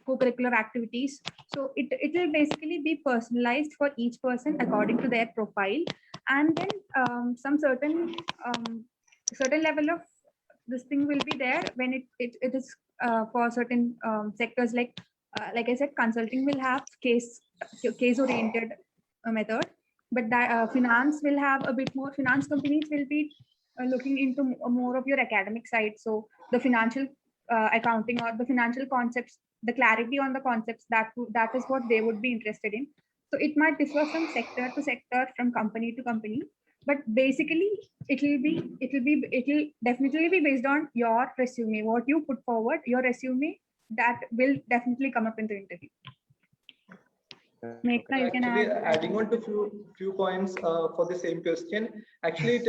Speaker 4: co-curricular activities. So it will basically be personalized for each person according to their profile, and then some certain level of this thing will be there when it is for certain sectors, like I said, consulting will have case oriented method, but that finance will have a bit more. Finance companies will be looking into more of your academic side. So the financial accounting or the financial concepts, the clarity on the concepts, that is what they would be interested in. So it might differ from sector to sector, from company to company, but basically it will definitely be based on your resume, what you put forward, your resume, that will definitely come up in the interview. Meghna, you can
Speaker 2: Actually,
Speaker 4: add.
Speaker 2: adding on to few points for the same question. Actually,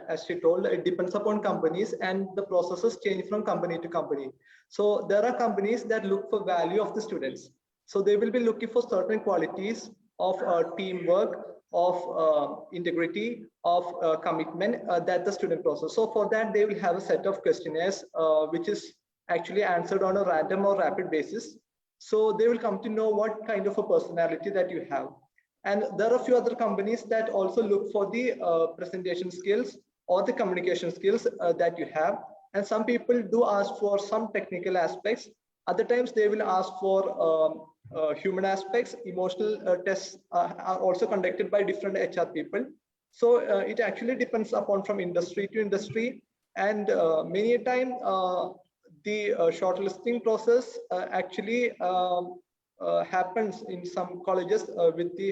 Speaker 2: as she told, it depends upon companies and the processes change from company to company. So there are companies that look for value of the students. So they will be looking for certain qualities of teamwork, of integrity, of commitment that the student process. So for that, they will have a set of questionnaires which is actually answered on a random or rapid basis. So they will come to know what kind of a personality that you have. And there are a few other companies that also look for the presentation skills or the communication skills that you have. And some people do ask for some technical aspects. Other times they will ask for human aspects. Emotional tests are also conducted by different HR people. So it actually depends upon from industry to industry. And many a time, the shortlisting process actually happens in some colleges with the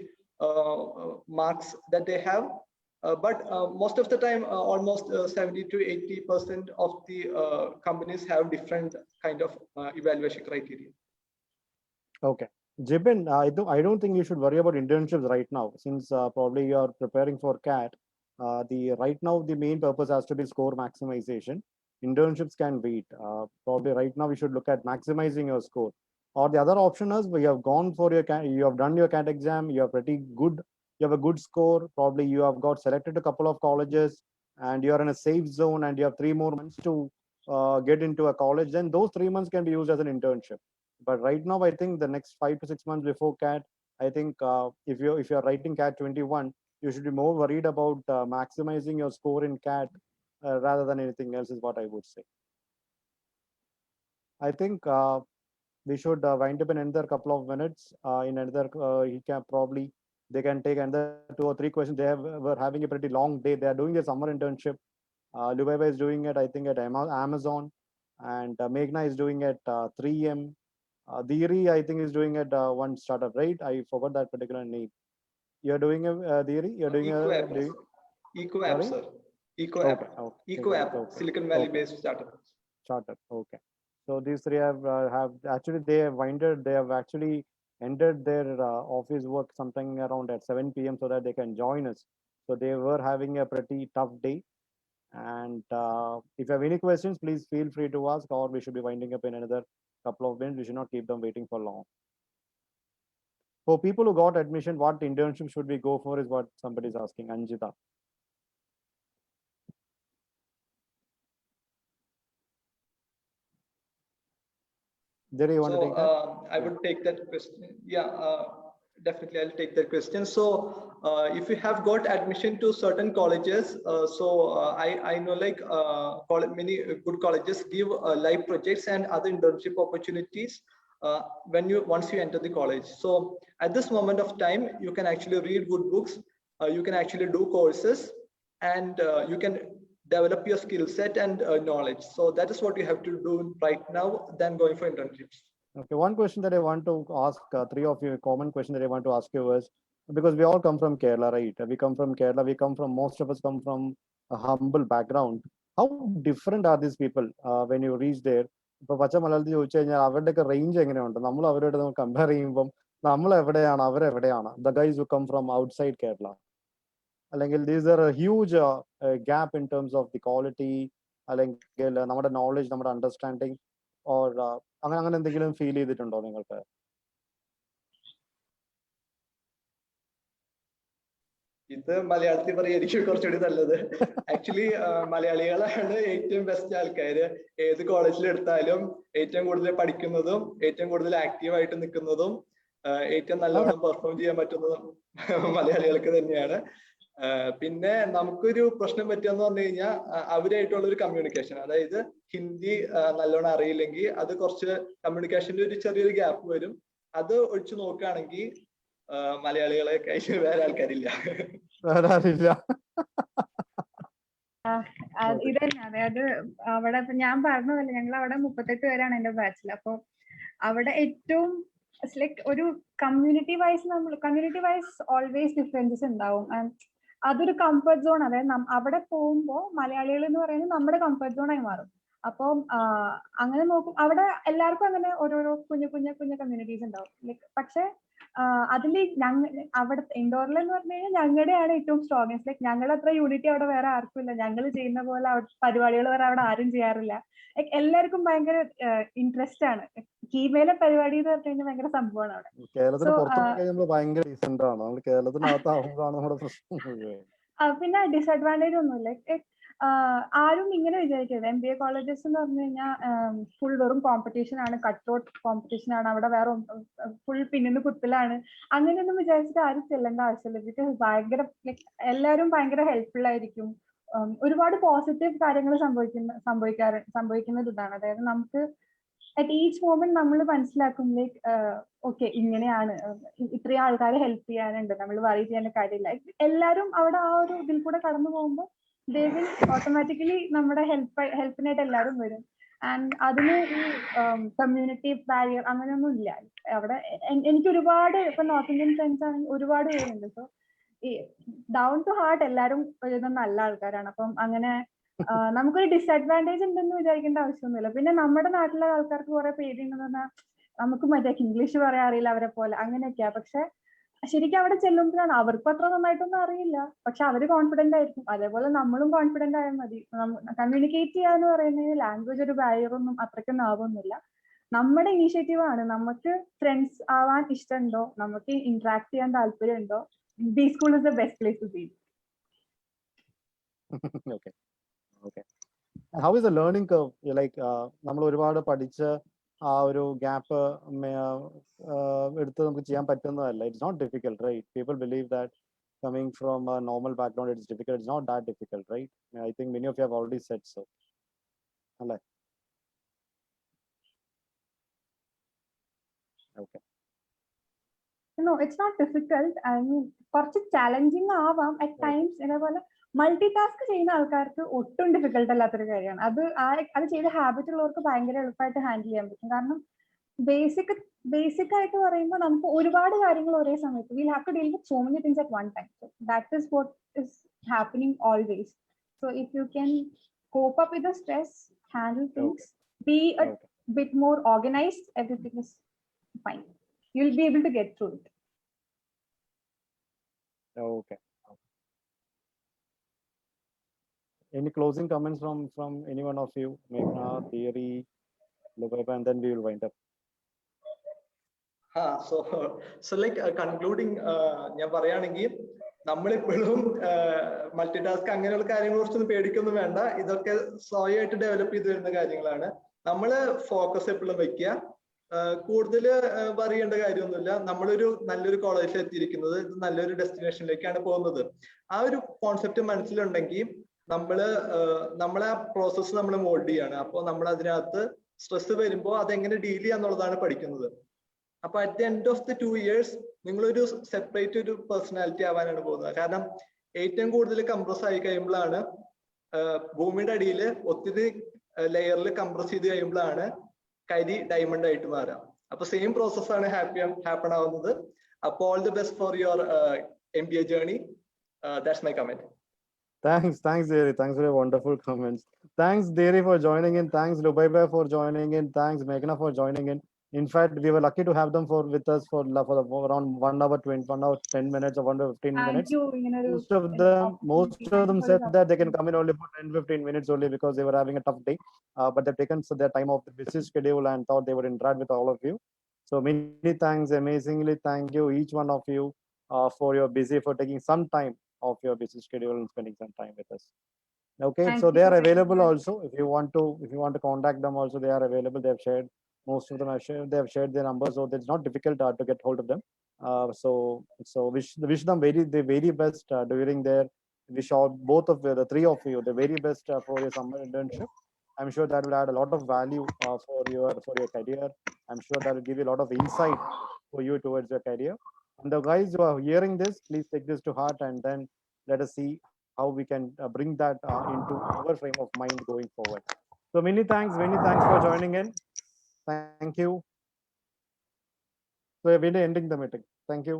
Speaker 2: marks that they have. But most of the time, almost 70 to 80% of the companies have different kind of evaluation criteria.
Speaker 1: Okay. Jibin, I don't think you should worry about internships right now, since probably you are preparing for CAT. Right now the main purpose has to be score maximization. Internships can wait. Probably right now we should look at maximizing your score. Or the other option is, you have gone for your CAT, you have done your CAT exam, you are pretty good, you have a good score. Probably you have got selected a couple of colleges, and you are in a safe zone, and you have 3 more months to get into a college. Then those 3 months can be used as an internship. But right now, I think the next 5 to 6 months before CAT, I think if you're writing CAT 21, you should be more worried about maximizing your score in CAT rather than anything else, is what I would say. I think we should wind up in another couple of minutes. In another, they can take another 2 or 3 questions. Were having a pretty long day. They are doing a summer internship. Lubaiba is doing it, I think, at Amazon, and Meghna is doing it 3M. Dheeri, I think, is doing it one startup, right? I forgot that particular name. You're doing a Dheeri? You're doing
Speaker 2: Eco App, sir. Eco App.
Speaker 1: Okay.
Speaker 2: Eco App,
Speaker 1: Okay.
Speaker 2: Silicon Valley based startup.
Speaker 1: Okay. So these three have actually, they have actually ended their office work sometime around at 7 p.m. so that they can join us. So they were having a pretty tough day. And if you have any questions, please feel free to ask, or we should be winding up in another couple of minutes. We should not keep them waiting for long. For people who got admission, what internship should we go for is what somebody is asking. Anjita. Did you want to take that?
Speaker 2: I would take that question. Yeah, definitely I'll take that question. So if you have got admission to certain colleges, I know like many good colleges give live projects and other internship opportunities once you enter the college. So at this moment of time, you can actually read good books, you can actually do courses, and you can develop your skill set and knowledge. So that is what you have to do right now than going for internships.
Speaker 1: Okay, one question that I want to ask, three of you, a common question that I want to ask you is, because we all come from Kerala, right? We come from Kerala, most of us come from a humble background. How different are these people when you reach there? ഇപ്പോൾ പച്ച മലയാളത്തിൽ ചോദിച്ചു കഴിഞ്ഞാൽ അവരുടെയൊക്കെ range എങ്ങനെയുണ്ട്? നമ്മൾ അവരോട് compare ചെയ്യുമ്പം നമ്മൾ എവിടെയാണ്, അവരെവിടെയാണ്? The guys who come from outside Kerala. അല്ലെങ്കിൽ these are a huge gap in terms of the quality, അല്ലെങ്കിൽ നമ്മുടെ knowledge, നമ്മുടെ understanding, or അങ്ങനെ എന്തെങ്കിലും ഫീൽ ചെയ്തിട്ടുണ്ടോ നിങ്ങൾക്ക്?
Speaker 2: ഇത് മലയാളത്തിൽ പറയായിരിക്കും കുറച്ചുകൂടി നല്ലത്. ആക്ച്വലി മലയാളികളാണ് ഏറ്റവും ബെസ്റ്റ് ആൾക്കാര്. ഏത് കോളേജിൽ എടുത്താലും ഏറ്റവും കൂടുതൽ പഠിക്കുന്നതും ഏറ്റവും കൂടുതൽ ആക്റ്റീവായിട്ട് നിൽക്കുന്നതും ഏറ്റവും നല്ലോണം പെർഫോം ചെയ്യാൻ പറ്റുന്നതും മലയാളികൾക്ക് തന്നെയാണ്. പിന്നെ നമുക്കൊരു പ്രശ്നം പറ്റുമെന്ന് പറഞ്ഞു കഴിഞ്ഞാൽ അവരായിട്ടുള്ള ഒരു കമ്മ്യൂണിക്കേഷൻ, അതായത് ഹിന്ദി നല്ലോണം അറിയില്ലെങ്കിൽ അത് കുറച്ച് കമ്മ്യൂണിക്കേഷന്റെ ഒരു ചെറിയൊരു ഗ്യാപ്പ് വരും. അത് ഒഴിച്ചു നോക്കുകയാണെങ്കിൽ മലയാളികളെ കഴിഞ്ഞ് വേറെ ആൾക്കാരില്ല.
Speaker 4: ഇത് തന്നെ, അതായത് അവിടെ ഞാൻ പറഞ്ഞതല്ലേ, ഞങ്ങൾ അവിടെ 38 പേരാണ് എന്റെ ബാച്ചിൽ. അപ്പൊ അവിടെ ഏറ്റവും ലൈക്ക് ഒരു കമ്മ്യൂണിറ്റി വൈസ് ഓൾവേസ് ഡിഫറൻസസ് ഉണ്ടാവും. അതൊരു കംഫർട്ട് സോൺ. അതായത് അവിടെ പോകുമ്പോൾ മലയാളികൾ എന്ന് പറയുന്നത് നമ്മുടെ കംഫർട്ട് സോൺ ആയി മാറും. അപ്പം അങ്ങനെ നോക്കും, അവിടെ എല്ലാവർക്കും അങ്ങനെ ഓരോരോ കുഞ്ഞു കമ്മ്യൂണിറ്റീസ് ഉണ്ടാവും. ലൈക്ക് പക്ഷെ അതിൽ അവിടെ ഇൻഡോറിൽ എന്ന് പറഞ്ഞു കഴിഞ്ഞാൽ ഞങ്ങളുടെയാണ് ഏറ്റവും സ്ട്രോങ്സ്റ്റ്. ലൈക്ക് ഞങ്ങളുടെ അത്ര യൂണിറ്റി അവിടെ വേറെ ആർക്കും ഇല്ല. ഞങ്ങൾ ചെയ്യുന്ന പോലെ പരിപാടികൾ വേറെ അവിടെ ആരും ചെയ്യാറില്ല. ലൈക്ക് എല്ലാവർക്കും ഭയങ്കര ഇൻട്രസ്റ്റ് ആണ്. കീമേലെ പരിപാടി എന്ന് പറഞ്ഞു കഴിഞ്ഞാൽ ഭയങ്കര സംഭവമാണ് അവിടെ. പിന്നെ ഡിസഡ്വാൻറ്റേജ് ഒന്നുമില്ല. ആരും ഇങ്ങനെ വിചാരിക്കരുത് MBA കോളേജസ് എന്ന് പറഞ്ഞു കഴിഞ്ഞാൽ ഫുൾ വെറും കോമ്പറ്റീഷൻ ആണ്, കട്ട് ഔട്ട് കോമ്പറ്റീഷൻ ആണ്, അവിടെ വേറെ ഫുൾ പിന്നിന്ന് കുത്തലാണ്, അങ്ങനെയൊന്നും വിചാരിച്ചിട്ട് ആരും ചെല്ലേണ്ട ആവശ്യമില്ല. ബിക്കോസ് ഭയങ്കര എല്ലാവരും ഭയങ്കര ഹെൽപ്ഫുൾ ആയിരിക്കും. ഒരുപാട് പോസിറ്റീവ് കാര്യങ്ങൾ സംഭവിക്കുന്നത് ഇതാണ്. അതായത് നമുക്ക് അറ്റ് ഈച്ച് മൊമെന്റ് നമ്മൾ മനസ്സിലാക്കും ലൈക്ക് ഓക്കെ ഇങ്ങനെയാണ്, ഇത്രയും ആൾക്കാരെ ഹെൽപ്പ് ചെയ്യാനുണ്ട്, നമ്മൾ വറി ചെയ്യാൻ കാര്യമില്ല. എല്ലാവരും അവിടെ ആ ഒരു ഇതിൽ കൂടെ കടന്നു പോകുമ്പോൾ they will automatically നമ്മുടെ ഹെൽപ്പിനായിട്ട് എല്ലാവരും വരും. ആൻഡ് അതിന് ഈ കമ്മ്യൂണിറ്റി ബാരിയർ അങ്ങനെയൊന്നും ഇല്ല അവിടെ. എനിക്ക് ഒരുപാട് ഇപ്പൊ നോർത്ത് ഇന്ത്യൻ ഫ്രണ്ട്സ് ആണെങ്കിൽ ഒരുപാട് പേരുണ്ട്. സോ ഈ ഡൗൺ ടു ഹാർട്ട് എല്ലാവരും ഒരുവിധം നല്ല ആൾക്കാരാണ്. അപ്പം അങ്ങനെ നമുക്കൊരു ഡിസഡ്വാൻറ്റേജ് ഉണ്ടെന്ന് വിചാരിക്കേണ്ട ആവശ്യമൊന്നുമില്ല. പിന്നെ നമ്മുടെ നാട്ടിലെ ആൾക്കാർക്ക് കുറെ പേടിയുണ്ടെന്ന് പറഞ്ഞാൽ നമുക്ക് മറ്റേ ഇംഗ്ലീഷ് പറയാൻ അറിയില്ല അവരെ പോലെ അങ്ങനെയൊക്കെയാ. പക്ഷെ ശരിക്കും അവിടെ ചെല്ലുമ്പോഴാണ് അവർക്ക് അത്ര നന്നായിട്ടൊന്നും അറിയില്ല, പക്ഷെ അവര് കോൺഫിഡന്റ് ആയിരിക്കും. അതേപോലെ നമ്മളും കോൺഫിഡന്റ് ആയാൽ മതി. കമ്മ്യൂണിക്കേറ്റ് ചെയ്യാന്ന് പറയുന്നത് ലാംഗ്വേജ് ഒരു ബാരിയർ ഒന്നും അത്രയ്ക്കൊന്നും ആവുന്നില്ല. നമ്മുടെ ഇനീഷ്യേറ്റീവ് ആണ്. നമുക്ക് ഫ്രണ്ട്സ് ആവാൻ ഇഷ്ടമുണ്ടോ, നമുക്ക് ഇന്ററാക്ട് ചെയ്യാൻ താല്പര്യം ഉണ്ടോ, be school is the best place to be.
Speaker 1: Okay. Okay. How is the learning curve? Like നമ്മൾ ഒരുപാട് പഠിച്ച് ആ ഒരു ഗ്യാപ്പ് എടുത്ത് നമുക്ക് ചെയ്യാൻ പറ്റുന്നതല്ല. It's not difficult, right? People believe that coming from a normal background it's difficult. It's not that difficult, right? I think many of you have already said so. അല്ലേ? Okay.
Speaker 4: No, it's not difficult. I mean, കുറച്ച് challenging ആവാം at times. ഇതേപോലെ multi task ചെയ്യുന്ന ആൾക്കാർക്ക് ഒട്ടും difficult അല്ലാത്തൊരു കാര്യമാണ് അത്. അത് ചെയ്ത ഹാബിറ്റ് ഉള്ളവർക്ക് ഭയങ്കര എളുപ്പമായിട്ട് ഹാൻഡിൽ ചെയ്യാൻ പറ്റും. കാരണം ബേസിക് ആയിട്ട് പറയുമ്പോൾ നമുക്ക് ഒരുപാട് കാര്യങ്ങൾ ഒരേ സമയത്ത് we'll have to deal with so many things at one time. So that is what is happening always. So if you can cope up with the stress, handle things, be a bit more organized, everything is fine. You'll be able to get through it.
Speaker 1: Okay. Any closing comments from any one of you? Meghna, Thierry, Lubaiba, and then we will wind up.
Speaker 2: So like concluding, ഞാൻ പറയുകയാണെങ്കിൽ നമ്മളിപ്പോഴും multi task അങ്ങനെയുള്ള കാര്യങ്ങളെ കുറിച്ചൊന്നും പേടിക്കൊന്നും വേണ്ട. ഇതൊക്കെ സ്വയമായിട്ട് develop ചെയ്ത് വരുന്ന കാര്യങ്ങളാണ്. നമ്മള് ഫോക്കസ് എപ്പോഴും വെക്കുക. കൂടുതൽ പറയേണ്ട കാര്യമൊന്നുമില്ല. നമ്മളൊരു നല്ലൊരു കോളേജിൽ എത്തിയിരിക്കുന്നത്, ഇത് നല്ലൊരു ഡെസ്റ്റിനേഷനിലേക്കാണ് പോകുന്നത്. ആ ഒരു കോൺസെപ്റ്റ് മനസ്സിലുണ്ടെങ്കിൽ നമ്മളെ ആ പ്രോസസ്സ് നമ്മൾ മോൾഡ് ചെയ്യാണ്. അപ്പോൾ നമ്മൾ അതിനകത്ത് സ്ട്രെസ് വരുമ്പോൾ അതെങ്ങനെ ഡീൽ ചെയ്യാന്നുള്ളതാണ് പഠിക്കുന്നത്. അപ്പൊ at the end of the 2 years നിങ്ങളൊരു സെപ്പറേറ്റ് ഒരു പേഴ്സണാലിറ്റി ആവാനാണ് പോകുന്നത്. കാരണം ഏറ്റവും കൂടുതൽ കംപ്രസ് ആയി കഴിയുമ്പോഴാണ്, ഭൂമിയുടെ അടിയിൽ ഒത്തിരി ലെയറിൽ കംപ്രസ് ചെയ്ത് കഴിയുമ്പോഴാണ് കരി ഡയമണ്ട് ആയിട്ട് മാറാം. അപ്പൊ സെയിം പ്രോസസ്സാണ് ഹാപ്പൺ ആവുന്നത്. അപ്പൊ all the best for your MBA journey. That's my comment.
Speaker 1: Thanks, Thierry. Thanks for your wonderful comments. Thanks, Thierry, for joining in. Thanks, Lubaiba, for joining in. Thanks, Meghna, for joining in. In fact, we were lucky to have them with us for around 1 hour 10 minutes or 1 hour 15 minutes. Most of them said that they can come in only for 10-15 minutes only because they were having a tough day. But they've taken their time off the busy schedule and thought they would interact with all of you. So many thanks, amazingly thank you, each one of you, for taking some time of your busy schedule and spending some time with us. Okay, so they are available also. If you want to contact them also, they are available. They have shared, most of them they have shared their numbers, so it's not difficult to get hold of them. So wish them the very best during their, wish all both of the three of you the very best for your summer internship. I'm sure that will add a lot of value for your career. I'm sure that will give you a lot of insight for you towards your career. And the guys who are hearing this, please take this to heart and then let us see how we can bring that into our frame of mind going forward. So many thanks for joining in. Thank you. So we're ending the meeting. Thank you.